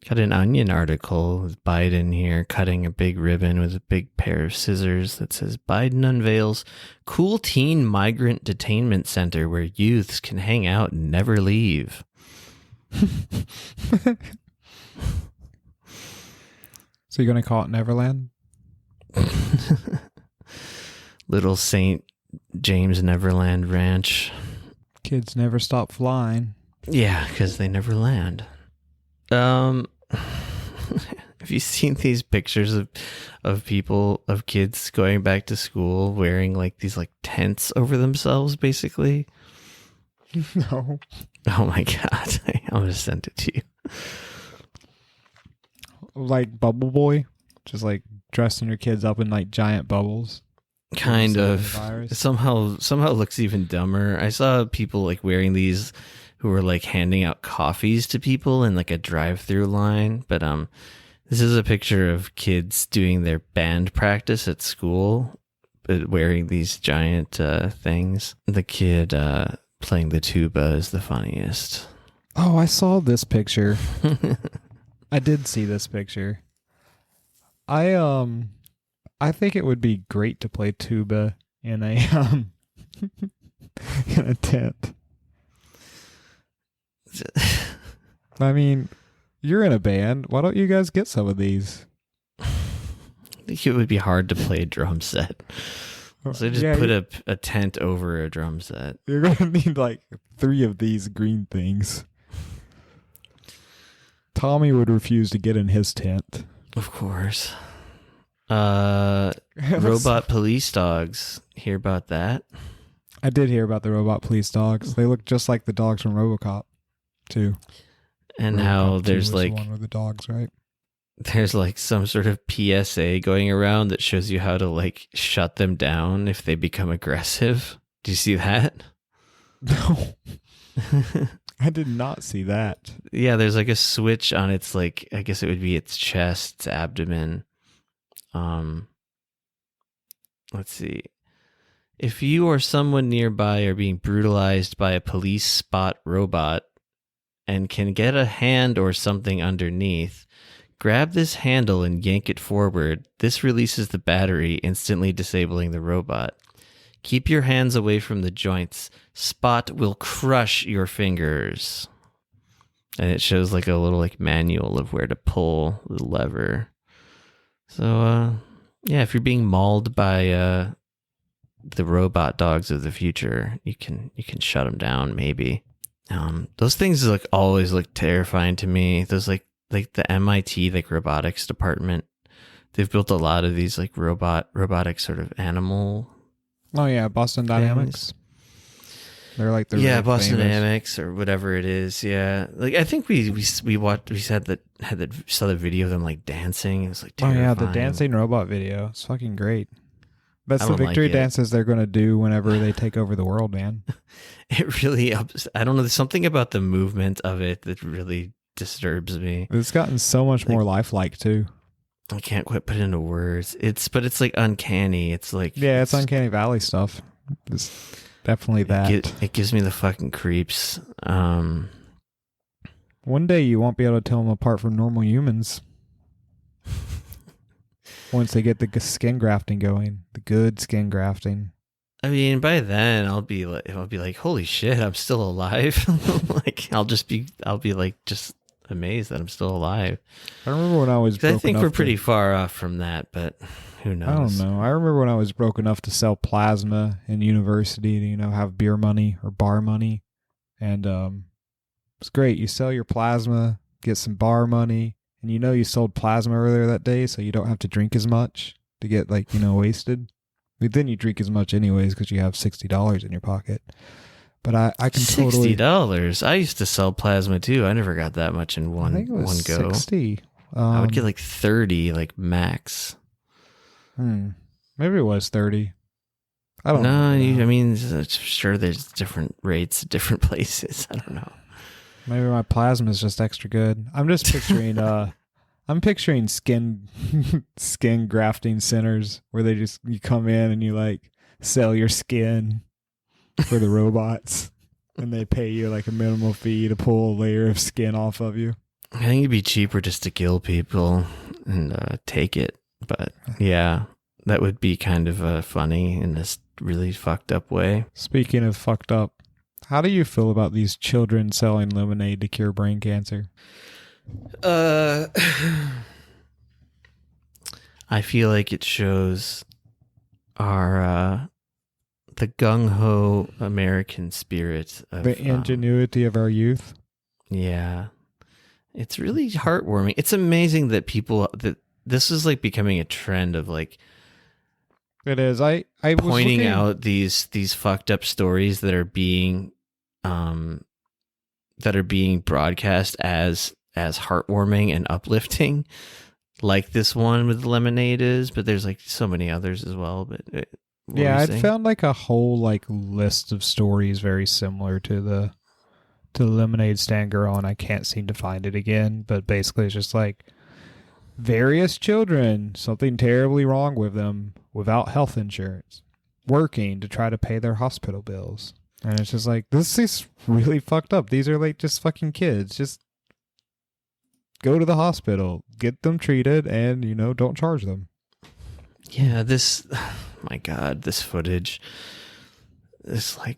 Got an Onion article with Biden here cutting a big ribbon with a big pair of scissors that says Biden unveils cool teen migrant detainment center where youths can hang out and never leave. So you're going to call it Neverland? Little St. James Neverland Ranch. Kids never stop flying. Yeah, because they never land. Have you seen these pictures of kids going back to school wearing like these like tents over themselves, basically? No. Oh my God. I'm going to send it to you. Like Bubble Boy? Just like dressing your kids up in like giant bubbles? Kind of. It somehow looks even dumber. I saw people like wearing these who were like handing out coffees to people in like a drive-through line. But this is a picture of kids doing their band practice at school, but wearing these giant things. The kid playing the tuba is the funniest. Oh, I saw this picture. I did see this picture. I think it would be great to play tuba in a in a tent. I mean, you're in a band. Why don't you guys get some of these? I think it would be hard to play a drum set. So just put a tent over a drum set. You're going to need like 3 of these green things. Tommy would refuse to get in his tent. Of course. Robot police dogs. Hear about that? I did hear about the robot police dogs. They look just like the dogs from RoboCop, too. And RoboCop how 2 there's was like the one with the dogs, right? There's like some sort of PSA going around that shows you how to like shut them down if they become aggressive. Do you see that? No. I did not see that. Yeah, there's like a switch on its like, I guess it would be its chest, its abdomen. Let's see. If you or someone nearby are being brutalized by a police spot robot and can get a hand or something underneath, grab this handle and yank it forward. This releases the battery, instantly disabling the robot. Keep your hands away from the joints. Spot will crush your fingers. And it shows like a little like manual of where to pull the lever. So, yeah, if you're being mauled by the robot dogs of the future, you can shut them down. Maybe. Those things like always look terrifying to me. Those like the MIT like robotics department. They've built a lot of these like robotic sort of animal. Oh yeah, Boston Dynamics. They're like the really Boston famous. Dynamics or whatever it is. Yeah, like I think we saw the video of them like dancing. It was like terrifying. Oh yeah, the dancing robot video. It's fucking great. That's the don't victory like it. dances they're going to do whenever they take over the world, man. It really I don't know. There's something about the movement of it that really disturbs me. It's gotten so much more lifelike too. I can't quite put it into words. But it's like uncanny. It's like it's uncanny valley stuff. It's definitely that. It gives me the fucking creeps. One day you won't be able to tell them apart from normal humans. Once they get the skin grafting going, the good skin grafting. I mean, by then I'll be like, holy shit, I'm still alive. Like I'll be like just amazed that I'm still alive. I remember when I was broke I think enough we're pretty far off from that, but who knows? I don't know. I remember when I was broke enough to sell plasma in university to, have beer money or bar money. And it's great. You sell your plasma, get some bar money, and you sold plasma earlier that day, so you don't have to drink as much to get wasted. But then you drink as much anyways because you have $60 in your pocket. But I can totally $60. I used to sell plasma too. I never got that much in one I think it was go. 60. I would get like 30, like max. Maybe it was 30. I don't know. know. I mean, sure, there's different rates at different places. I don't know. Maybe my plasma is just extra good. I'm just picturing I'm picturing skin grafting centers where you come in and you sell your skin for the robots and they pay you like a minimal fee to pull a layer of skin off of you. I think it'd be cheaper just to kill people and take it. But yeah, that would be kind of funny in this really fucked up way. Speaking of fucked up, how do you feel about these children selling lemonade to cure brain cancer? I feel like it shows our the gung-ho American spirit of The ingenuity of our youth. Yeah. It's really heartwarming. It's amazing that this is like becoming a trend of like it is. I was pointing out these fucked up stories that are being broadcast as heartwarming and uplifting, like this one with lemonade is. But there's like so many others as well. But I'd found like a whole list of stories very similar to the lemonade stand girl, and I can't seem to find it again. But basically, it's just like various children, something terribly wrong with them, without health insurance, working to try to pay their hospital bills. And it's just like, this is really fucked up. These are like just fucking kids. Just go to the hospital, get them treated, and, don't charge them. Yeah, my God, this footage is like...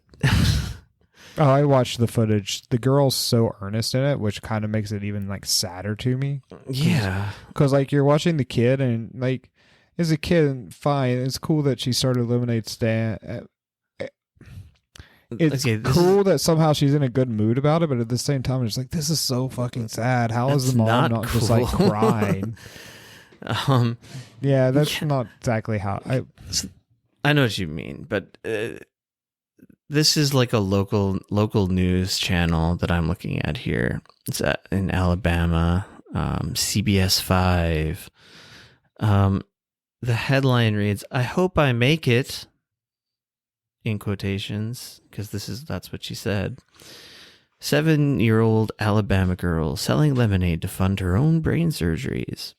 Oh, I watched the footage. The girl's so earnest in it, which kind of makes it even like sadder to me. Yeah. Because like you're watching the kid and like as a kid, fine. It's cool that she started a lemonade stand. It's cool that somehow she's in a good mood about it, but at the same time, it's like, this is so fucking sad. How is the mom not cool. just like crying? Yeah, that's not exactly how I know what you mean, but this is like a local news channel that I'm looking at here. It's in Alabama, CBS 5. The headline reads, "I hope I make it," in quotations, because that's what she said. 7-year-old Alabama girl selling lemonade to fund her own brain surgeries.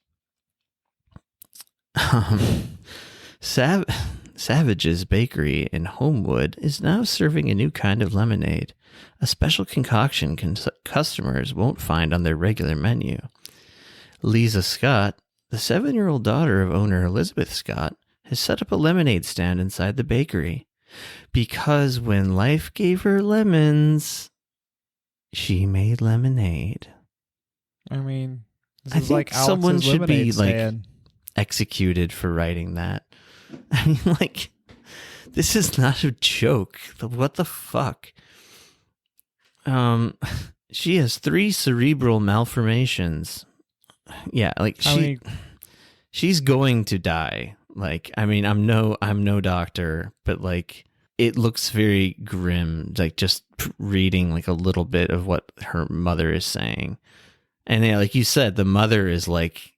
Savage's Bakery in Homewood is now serving a new kind of lemonade, a special concoction customers won't find on their regular menu. Lisa Scott, the 7-year-old daughter of owner Elizabeth Scott, has set up a lemonade stand inside the bakery. Because when life gave her lemons, she made lemonade. I mean, I think someone should be like executed for writing that. I mean, like, this is not a joke. What the fuck? She has 3 cerebral malformations. Yeah, like she's going to die. Like, I mean, I'm no doctor, but like, it looks very grim. Like, just reading like a little bit of what her mother is saying, and yeah, like you said, the mother is like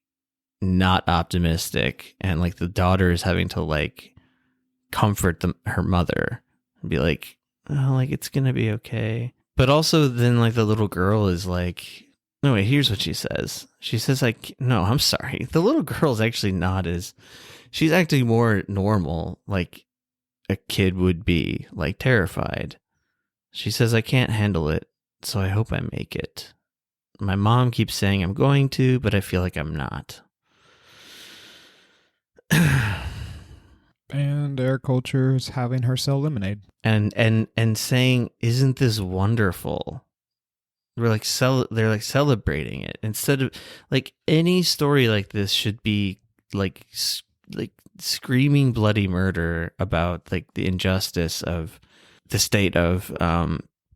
not optimistic, and like the daughter is having to like comfort her mother and be like, oh, like it's gonna be okay. But also then like the little girl is like, no, wait, here's what she says. She says like, no, I'm sorry. The little girl's actually she's acting more normal, like a kid would be, like terrified. She says, I can't handle it, so I hope I make it. My mom keeps saying I'm going to, but I feel like I'm not. And Air Culture is having her sell lemonade. And saying, isn't this wonderful? They're like celebrating it. Instead of like, any story like this should be like screaming bloody murder about like the injustice of the state of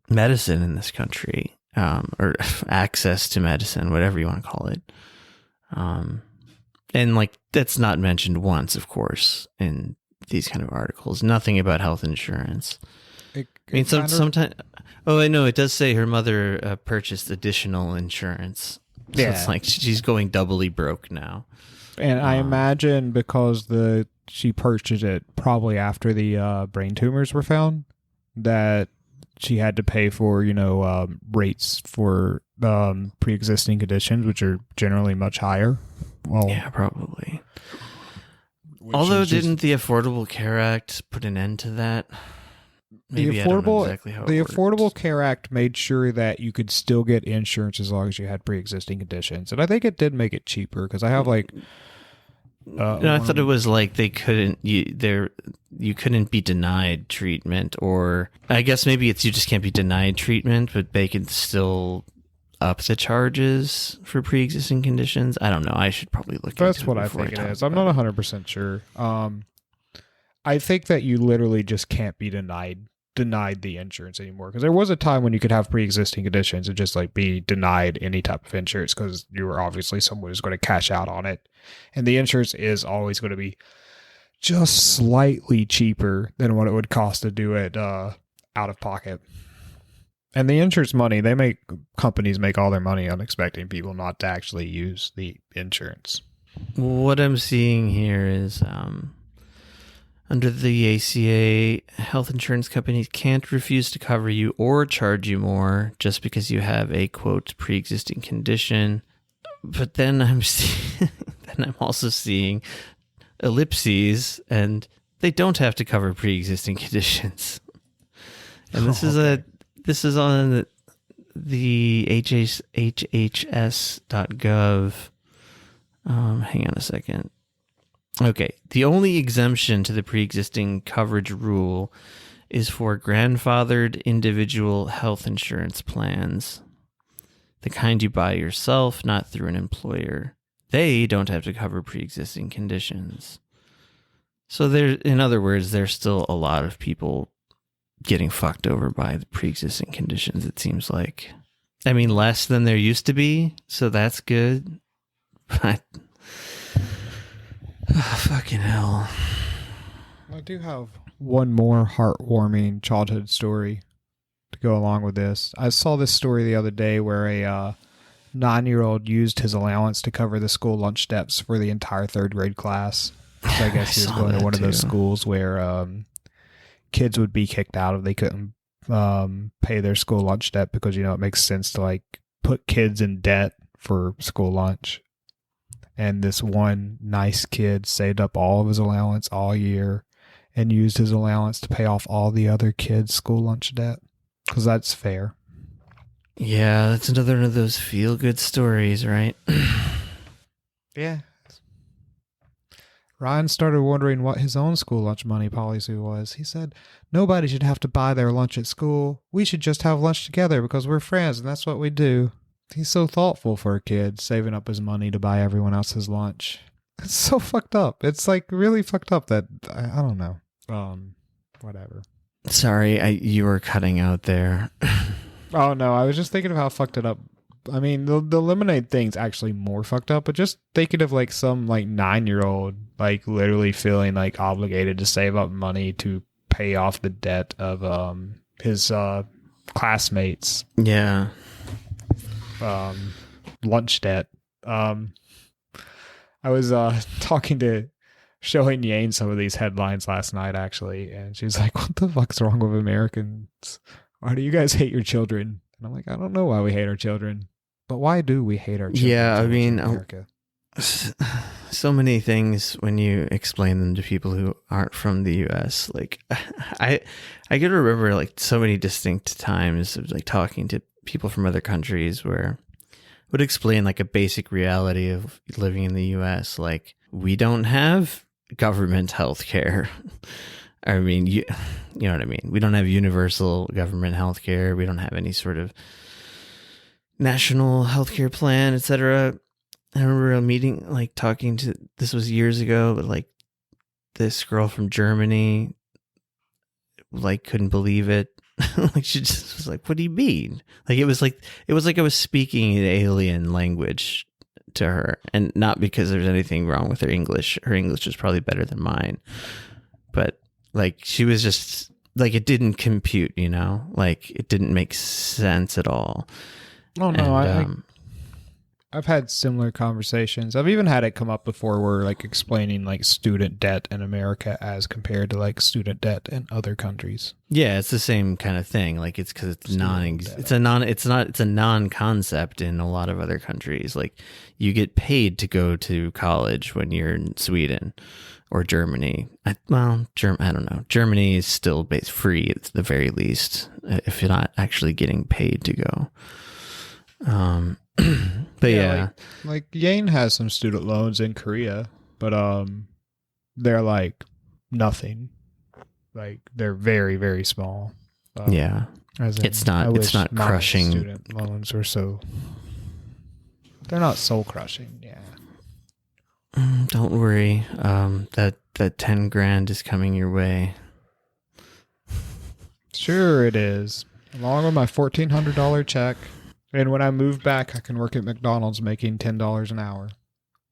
medicine in this country, or access to medicine, whatever you want to call it. And like, that's not mentioned once, of course, in these kind of articles. Nothing about health insurance. Sometimes. Oh, I know. It does say her mother purchased additional insurance. So yeah. It's like she's going doubly broke now. And I imagine because she purchased it probably after the brain tumors were found, that she had to pay for, rates for pre-existing conditions, which are generally much higher. Well, yeah, probably. Although, didn't the Affordable Care Act put an end to that? Maybe I don't know exactly how it worked. Affordable Care Act made sure that you could still get insurance as long as you had pre-existing conditions, and I think it did make it cheaper because I have like. I thought it was like you couldn't be denied treatment, or I guess maybe it's you just can't be denied treatment, but they can still up the charges for pre-existing conditions. I don't know. I should probably look into it. That's what I think it is. I'm not 100% sure. I think that you literally just can't be denied the insurance anymore, because there was a time when you could have pre-existing conditions and just like be denied any type of insurance because you were obviously someone who's going to cash out on it, and the insurance is always going to be just slightly cheaper than what it would cost to do it out of pocket. And the insurance money, companies make all their money on expecting people not to actually use the insurance. What I'm seeing here is under the ACA, health insurance companies can't refuse to cover you or charge you more just because you have a, quote, pre-existing condition. But then I'm also seeing ellipses, and they don't have to cover pre-existing conditions. And this is on the hhs.gov. Hang on a second. Okay. The only exemption to the pre-existing coverage rule is for grandfathered individual health insurance plans. The kind you buy yourself, not through an employer. They don't have to cover pre-existing conditions. So in other words, there's still a lot of people getting fucked over by the pre-existing conditions, it seems like. I mean, less than there used to be, so that's good. But fucking hell. I do have one more heartwarming childhood story to go along with this. I saw this story the other day where a 9-year-old used his allowance to cover the school lunch debts for the entire third grade class. So I guess he was going to one of those schools where kids would be kicked out if they couldn't pay their school lunch debt because, it makes sense to like put kids in debt for school lunch. And this one nice kid saved up all of his allowance all year and used his allowance to pay off all the other kids' school lunch debt because that's fair. Yeah, that's another one of those feel-good stories, right? Yeah. Ryan started wondering what his own school lunch money policy was. He said, nobody should have to buy their lunch at school. We should just have lunch together because we're friends and that's what we do. He's so thoughtful for a kid, saving up his money to buy everyone else's lunch. It's so fucked up. It's like really fucked up that, I don't know. Whatever. Sorry, you were cutting out there. Oh no, I was just thinking of how fucked it up. I mean, the lemonade thing's actually more fucked up, but just thinking of like some like 9-year-old like literally feeling like obligated to save up money to pay off the debt of his classmates. Yeah. Lunch debt. I was showing Yane some of these headlines last night actually, and she's like, "What the fuck's wrong with Americans? Why do you guys hate your children?" And I'm like, I don't know why we hate our children, but why do we hate our children? Yeah, I mean, America? So many things when you explain them to people who aren't from the U.S. Like, I could remember like so many distinct times of like talking to people from other countries where would explain like a basic reality of living in the U.S. Like, we don't have government health care. I mean, you know what I mean? We don't have universal government health care. We don't have any sort of national healthcare plan, etc. I remember a meeting, like talking to, this was years ago, but like this girl from Germany, like couldn't believe it. Like she just was like, "What do you mean?" Like it was like I was speaking an alien language to her, and not because there's anything wrong with her English. Her English was probably better than mine, but like she was just like, it didn't compute, like it didn't make sense at all. Oh no, and, I've had similar conversations. I've even had it come up before where like explaining like student debt in America as compared to like student debt in other countries. Yeah, it's the same kind of thing. Like it's because it's it's a non-concept in a lot of other countries. Like you get paid to go to college when you're in Sweden or Germany. I don't know. Germany is still free at the very least, if you're not actually getting paid to go. But yeah. Like Yane has some student loans in Korea, but they're like nothing. Like they're very, very small. Yeah. It's not crushing. Student loans are so, they're not soul crushing. Yeah. Don't worry. That 10 grand is coming your way. Sure it is. Along with my $1,400 check. And when I move back, I can work at McDonald's making $10 an hour.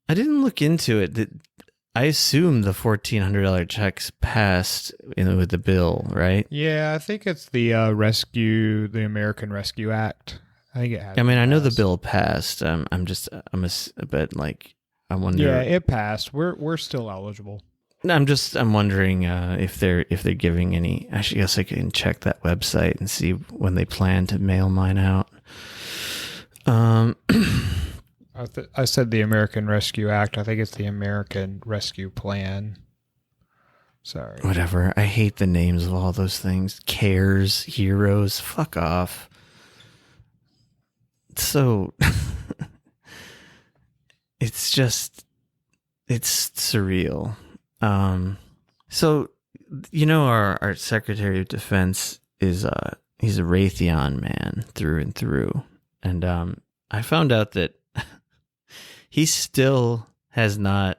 I didn't look into it. I assume the $1,400 checks passed with the bill, right? Yeah, I think it's the American Rescue Act. I think it has. I mean, I know the bill passed. I wonder. Yeah, it passed. We're still eligible. I'm wondering if they're giving any. Actually, I guess I can check that website and see when they plan to mail mine out. I said the American Rescue Act. I think it's the American Rescue Plan. Sorry. Whatever. I hate the names of all those things. Cares, heroes, fuck off. So it's surreal. So our Secretary of Defense is he's a Raytheon man through and through, and I found out that he still has not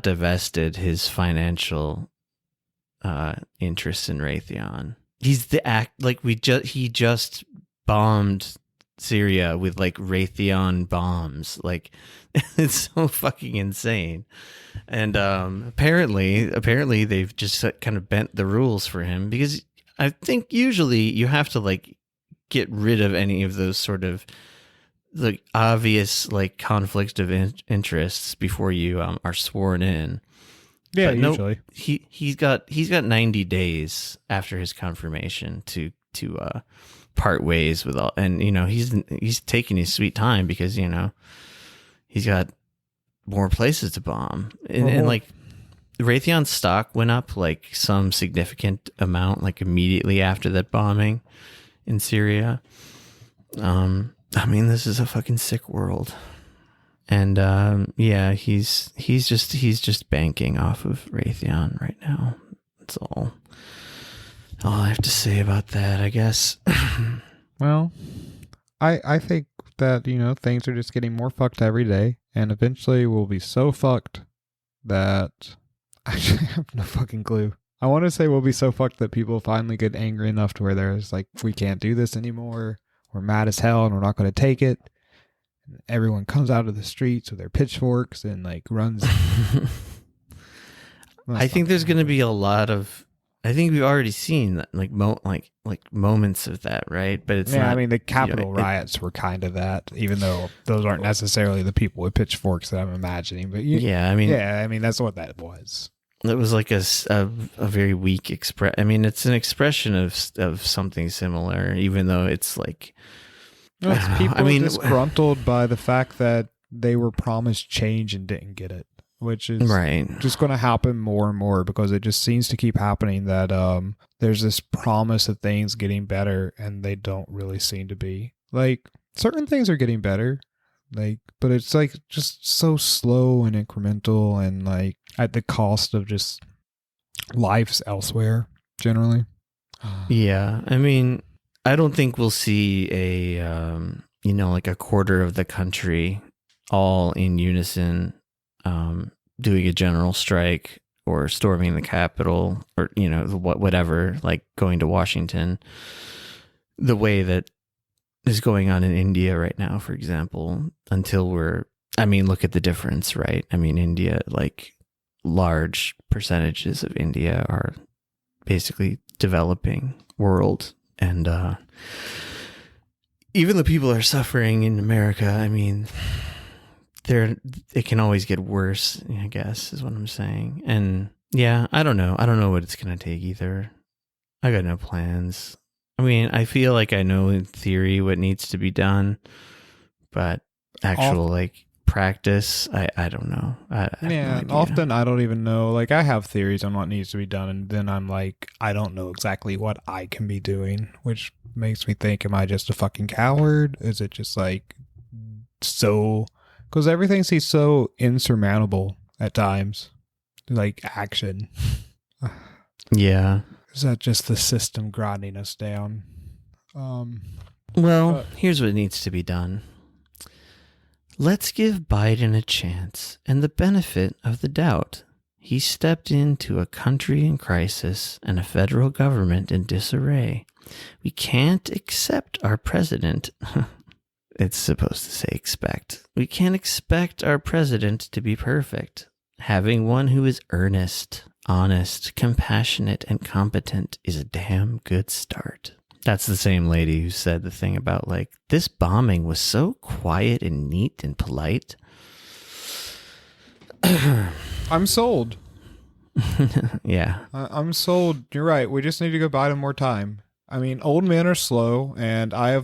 divested his financial interest in Raytheon. He's he just bombed Syria with like Raytheon bombs. Like, it's so fucking insane. And apparently they've just kind of bent the rules for him, because I think usually you have to like get rid of any of those sort of like obvious like conflict of interests before you are sworn in. Yeah, but usually. He's got 90 days after his confirmation to part ways with all, and he's taking his sweet time, because he's got more places to bomb, and like Raytheon's stock went up like some significant amount like immediately after that bombing in Syria. I mean, this is a fucking sick world. And yeah, he's just banking off of Raytheon right now. That's all I have to say about that, I guess. Well, I think that, things are just getting more fucked every day, and eventually we'll be so fucked that I have no fucking clue. I want to say we'll be so fucked that people finally get angry enough to where there's like, we can't do this anymore. We're mad as hell and we're not going to take it. Everyone comes out of the streets with their pitchforks and like runs. I think there's going to be a lot of. I think we've already seen that, like moments of that, right? But it's not. I mean, the Capitol riots were kind of that, even though those aren't necessarily the people with pitchforks that I'm imagining. But I mean, that's what that was. It was like a very weak express. I mean, it's an expression of something similar, even though it's like. No, it's people disgruntled by the fact that they were promised change and didn't get it, which is just going to happen more and more, because it just seems to keep happening that there's this promise of things getting better and they don't really seem to be. Like, certain things are getting better, like, but it's like just so slow and incremental, and like at the cost of just lives elsewhere generally. Yeah, I mean, I don't think we'll see a like a quarter of the country all in unison doing a general strike or storming the Capitol, or whatever, like going to Washington, the way that is going on in India right now, for example, until look at the difference, right? I mean, India, like large percentages of India are basically developing world. And even the people are suffering in America. I mean, it can always get worse, I guess, is what I'm saying. And yeah, I don't know what it's going to take either. I got no plans. I mean, I feel like I know in theory what needs to be done, but actual like practice, I don't know. I have no idea. Often I don't even know. Like, I have theories on what needs to be done, and then I'm like, I don't know exactly what I can be doing, which makes me think, am I just a fucking coward? Is it just like because everything seems so insurmountable at times, like action. Yeah. Is that just the system grinding us down? Here's what needs to be done. Let's give Biden a chance and the benefit of the doubt. He stepped into a country in crisis and a federal government in disarray. We can't accept our president. It's supposed to say expect. We can't expect our president to be perfect. Having one who is earnest, honest, compassionate, and competent is a damn good start. That's the same lady who said the thing about like, this bombing was so quiet and neat and polite. I'm sold. Yeah. I'm sold. You're right. We just need to go buy them more time. I mean, old men are slow, and I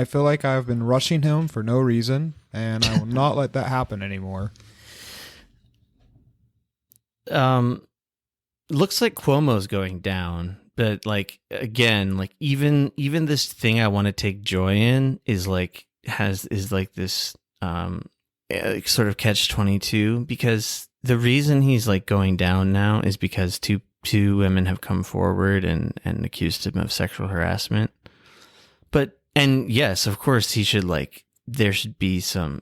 feel like I've been rushing him for no reason, and I will not let that happen anymore. looks like Cuomo's going down, but like again, like even this thing I want to take joy in is like this sort of catch-22, because the reason he's like going down now is because two women have come forward and accused him of sexual harassment. And yes, of course he should, like, there should be some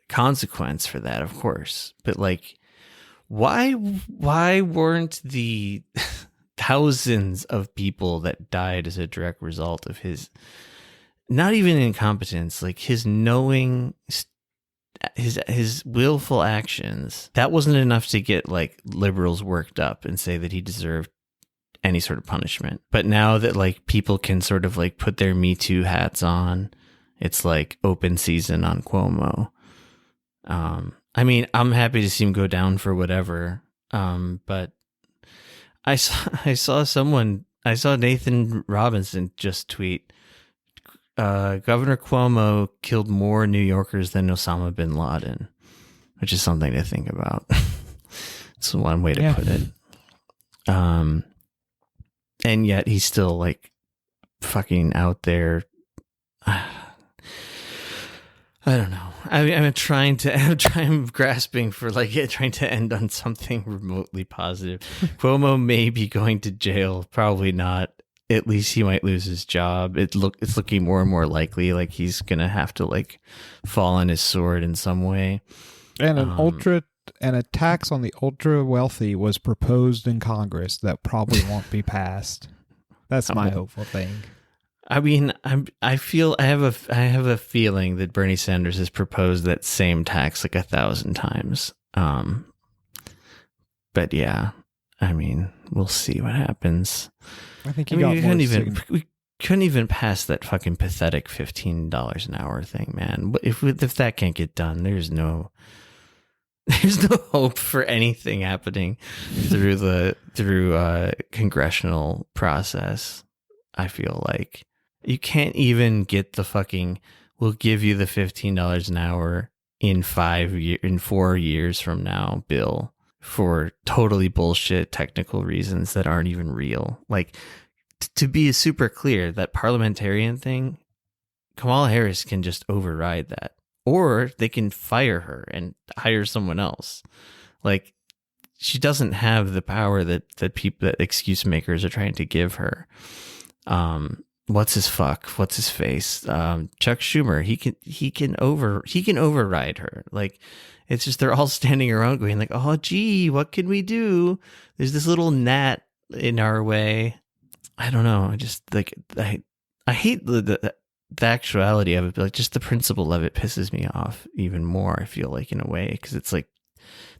consequence for that, of course. But like, why weren't the thousands of people that died as a direct result of his, not even incompetence, like his knowing, his willful actions, that wasn't enough to get like liberals worked up and say that he deserved any sort of punishment? But now that like people can sort of like put their Me Too hats on, it's like open season on Cuomo. I mean, I'm happy to see him go down for whatever. But I saw Nathan Robinson just tweet, Governor Cuomo killed more New Yorkers than Osama bin Laden, which is something to think about. It's one way to put it. And yet he's still like fucking out there. I don't know. I'm grasping for like trying to end on something remotely positive. Cuomo may be going to jail. Probably not. At least he might lose his job. It's looking more and more likely like he's gonna have to like fall on his sword in some way. And a tax on the ultra wealthy was proposed in Congress that probably won't be passed. That's my hopeful thing. I mean, I have a feeling that Bernie Sanders has proposed that same tax like 1,000 times. But yeah, I mean, we'll see what happens. We couldn't even pass that fucking pathetic $15 an hour thing, man. If that can't get done, there's no hope for anything happening through congressional process. I feel like you can't even get the fucking, we'll give you the $15 an hour in 4 years from now bill for totally bullshit technical reasons that aren't even real. Like, to be super clear, that parliamentarian thing, Kamala Harris can just override that. Or they can fire her and hire someone else. Like, she doesn't have the power that excuse makers are trying to give her. What's his face? Chuck Schumer. He can override her. Like, it's just they're all standing around going like, oh gee, what can we do? There's this little gnat in our way. I don't know. I just like I hate the actuality of it, but like just the principle of it pisses me off even more, I feel like, in a way, because it's like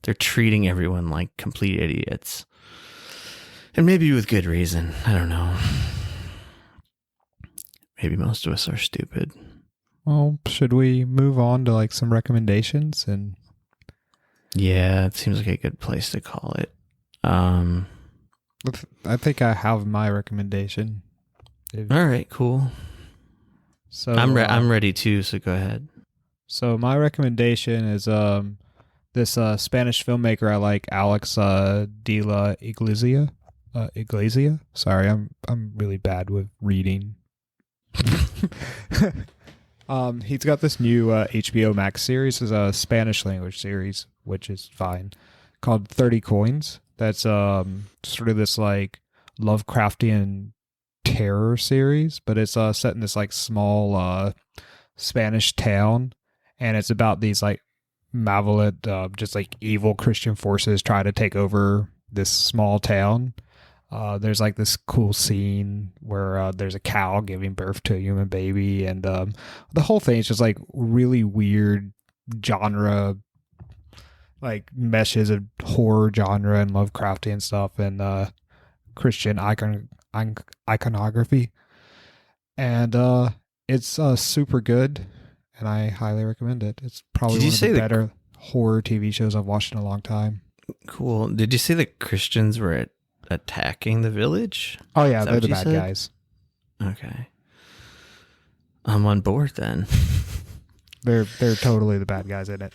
they're treating everyone like complete idiots, and maybe with good reason. I don't know. Maybe most of us are stupid. Well, should we move on to like some recommendations? And yeah, it seems like a good place to call it. I think I have my recommendation. All right, cool. So I'm ready too, so go ahead. So my recommendation is this Spanish filmmaker I like, Alex de la Iglesia. Sorry, I'm really bad with reading. He's got this new HBO Max series. It's a Spanish language series, which is fine, called 30 Coins. That's sort of this like Lovecraftian terror series, but it's set in this like small Spanish town, and it's about these like malevolent, just like evil Christian forces try to take over this small town. There's like this cool scene where there's a cow giving birth to a human baby, and the whole thing is just like really weird genre, like meshes of horror genre and Lovecraftian stuff and Christian iconography, and it's super good, and I highly recommend it. It's probably one of the better horror TV shows I've watched in a long time. Cool. Did you say the Christians were attacking the village? Oh yeah, they're the bad guys. Okay, I'm on board then. They're totally the bad guys in it.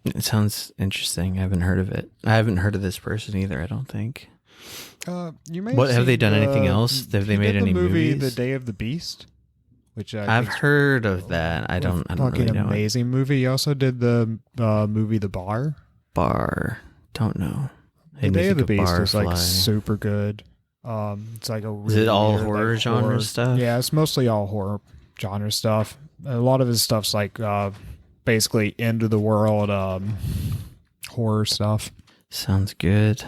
It sounds interesting. I haven't heard of it. I haven't heard of this person either, I don't think. You may What have they seen done? Anything else? Have they made any movie, movies? The Day of the Beast, which I've heard of that. I don't fucking really know. Amazing movie. He also did the movie The Bar. Don't know. The Day of the Beast is like super good. It's like a really is it all weird, horror like, genre horror stuff? Yeah, it's mostly all horror genre stuff. A lot of his stuff's like basically end of the world horror stuff. Sounds good.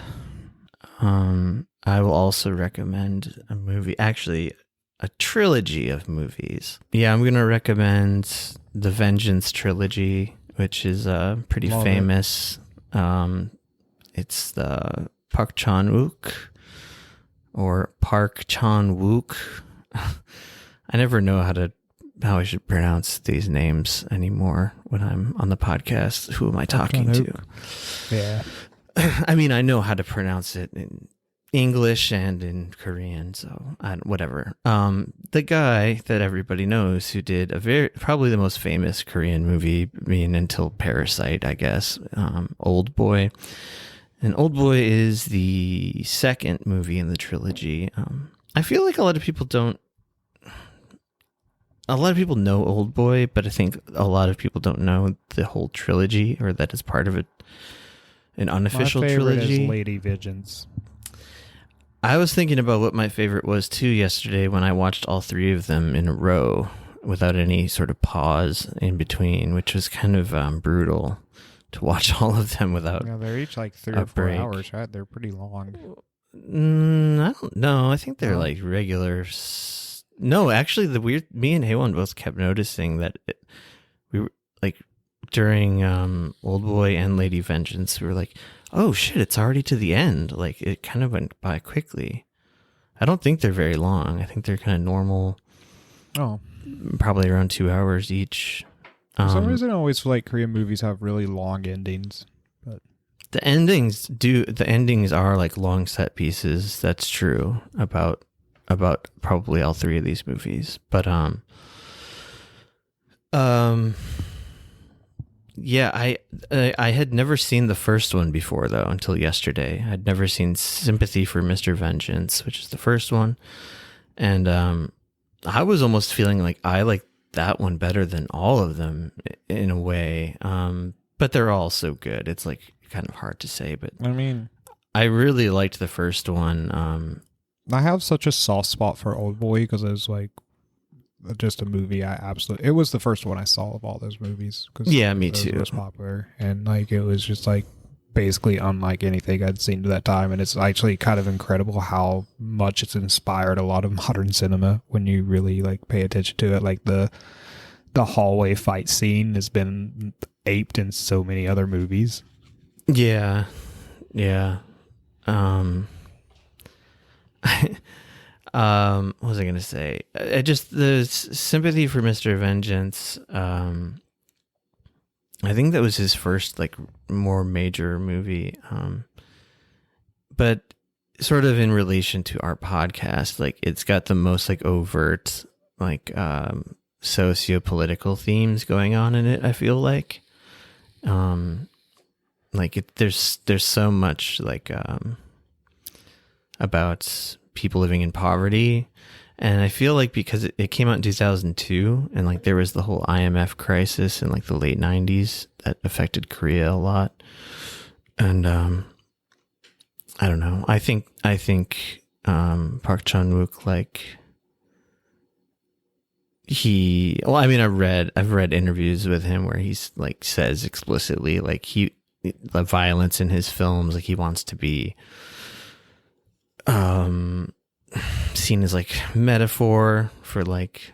I will also recommend a movie, actually a trilogy of movies. Yeah, I'm going to recommend the Vengeance trilogy, which is pretty famous. It's the Park Chan-wook or Park Chan-wook. I never know how I should pronounce these names anymore when I'm on the podcast. Who am I talking to? Yeah. I mean, I know how to pronounce it in English and in Korean, so whatever. The guy that everybody knows who did probably the most famous Korean movie, until Parasite, I guess, Old Boy. And Old Boy is the second movie in the trilogy. I feel like a lot of people know Old Boy, but I think a lot of people don't know the whole trilogy, or that it's part of an unofficial my favorite trilogy. Is Lady Vengeance. I was thinking about what my favorite was too yesterday when I watched all three of them in a row without any sort of pause in between, which was kind of brutal to watch all of them without. Yeah, they're each like 3 or 4 hours, right? They're pretty long. I don't know. I think they're like regular. No, actually, me and Haewon both kept noticing that we were like during Old Boy and Lady Vengeance, we were like, oh shit, it's already to the end. Like, it kind of went by quickly. I don't think they're very long. I think they're kind of normal. Oh. Probably around 2 hours each. For some reason, I always feel like Korean movies have really long endings. But the endings are like long set pieces. That's true about probably all three of these movies. But yeah, I had never seen the first one before though until yesterday. I'd never seen Sympathy for Mr. Vengeance, which is the first one, and I was almost feeling like I like that one better than all of them in a way. But they're all so good. It's like kind of hard to say, but I mean, I really liked the first one. I have such a soft spot for Old Boy because it was like just a movie it was the first one I saw of all those movies. Yeah, me too. It was popular, and like it was just like basically unlike anything I'd seen to that time, and it's actually kind of incredible how much it's inspired a lot of modern cinema when you really like pay attention to it. Like the hallway fight scene has been aped in so many other movies. Yeah. What was I gonna say? The Sympathy for Mr. Vengeance. I think that was his first like more major movie. But sort of in relation to our podcast, like it's got the most like overt like socio-political themes going on in it. I feel like, there's so much like about people living in poverty, and I feel like because it came out in 2002, and like there was the whole IMF crisis in like the late 90s that affected Korea a lot, and I don't know. I think Park Chan-wook, like I've read interviews with him where he's like says explicitly like the violence in his films, like he wants to be seen as like metaphor for like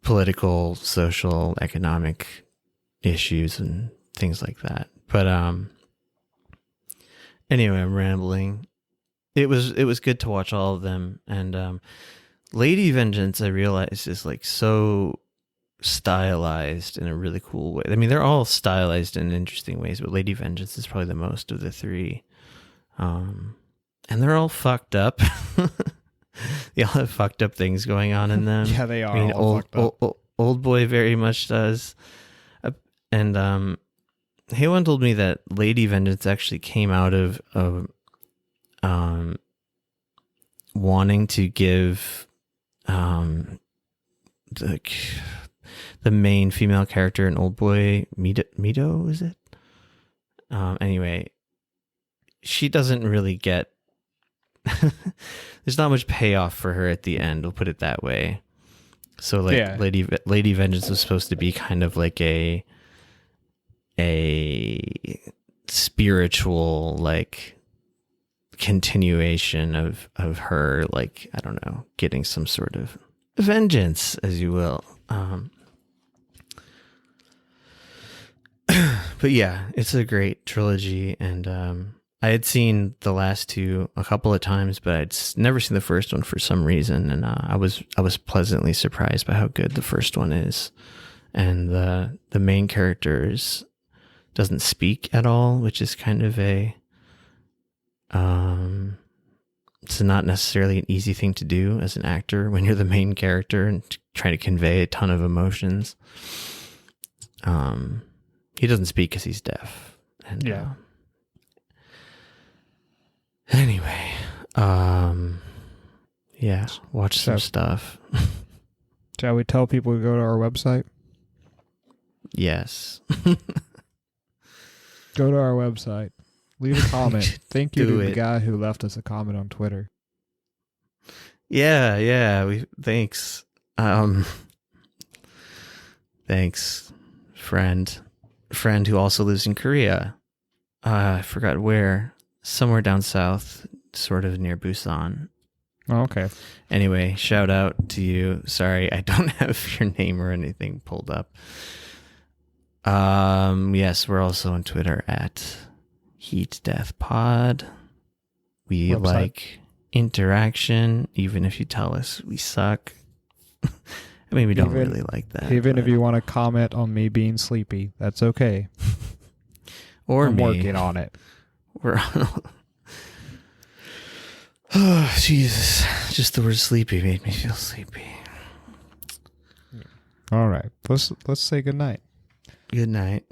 political, social, economic issues and things like that. But anyway, I'm rambling. It was good to watch all of them, and Lady Vengeance, I realized, is like so stylized in a really cool way. I mean, they're all stylized in interesting ways, but Lady Vengeance is probably the most of the three. And they're all fucked up. They all have fucked up things going on in them. Yeah, they are. I mean, all fucked up. Old Boy very much does. And Haywan told me that Lady Vengeance actually came out of wanting to give the main female character an old boy Mito, is it? Anyway, she doesn't really get there's not much payoff for her at the end, we'll put it that way. So like Lady Vengeance was supposed to be kind of like a spiritual like continuation of her, like, I don't know, getting some sort of vengeance, as you will. But yeah, it's a great trilogy, and I had seen the last two a couple of times, but I'd never seen the first one for some reason, and I was pleasantly surprised by how good the first one is. And the main character doesn't speak at all, which is kind of it's not necessarily an easy thing to do as an actor when you're the main character and trying to convey a ton of emotions. He doesn't speak because he's deaf. And, yeah. Anyway, yeah, watch some stuff. Shall we tell people to go to our website? Yes. Go to our website. Leave a comment. Thank you to the it. guy who left us a comment on Twitter. Yeah. Thanks. Thanks, friend who also lives in Korea. I forgot where. Somewhere down south, sort of near Busan. Oh, okay. Anyway, shout out to you. Sorry, I don't have your name or anything pulled up. Yes, we're also on Twitter at Heat Death Pod. We Website. like interaction, even if you tell us we suck. I mean, we don't really like that. Even if you want to comment on me being sleepy, that's okay. Or I'm me. working on it. We're oh, Jesus. Just the word sleepy made me feel sleepy. All right. Let's say goodnight. Good night.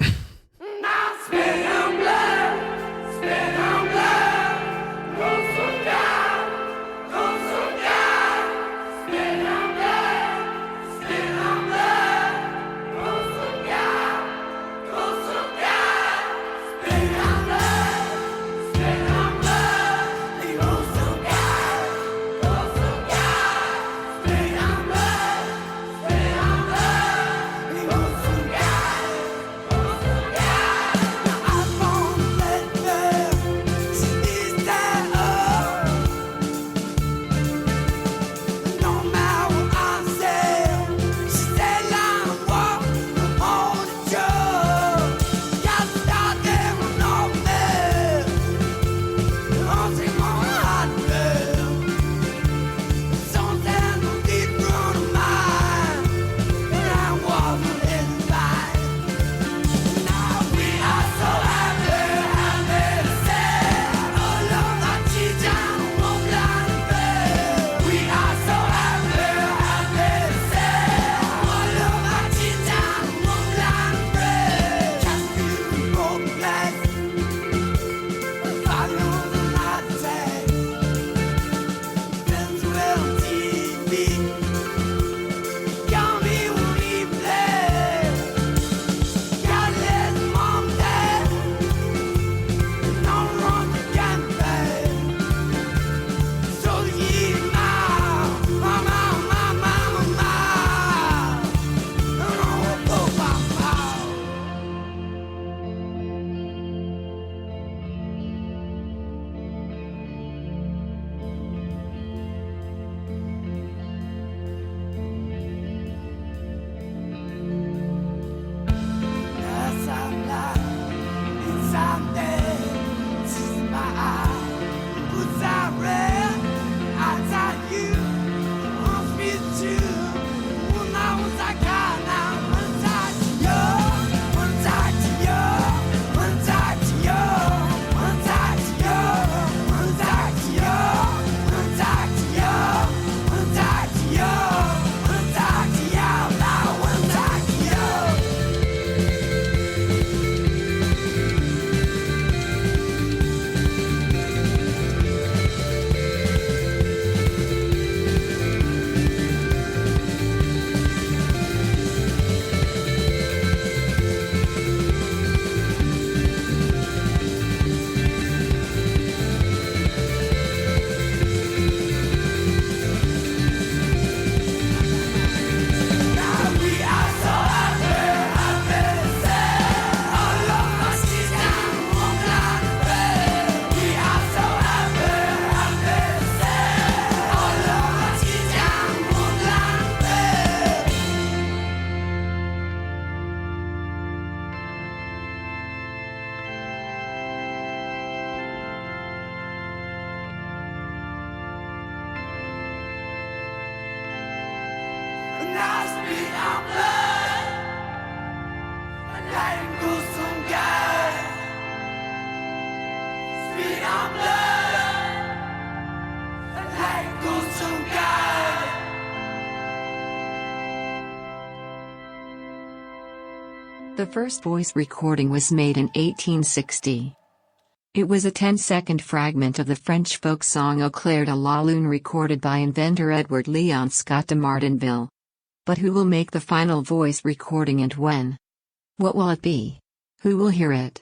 The first voice recording was made in 1860. It was a 10-second fragment of the French folk song Au clair de la lune recorded by inventor Edward Leon Scott de Martinville. But who will make the final voice recording and when? What will it be? Who will hear it?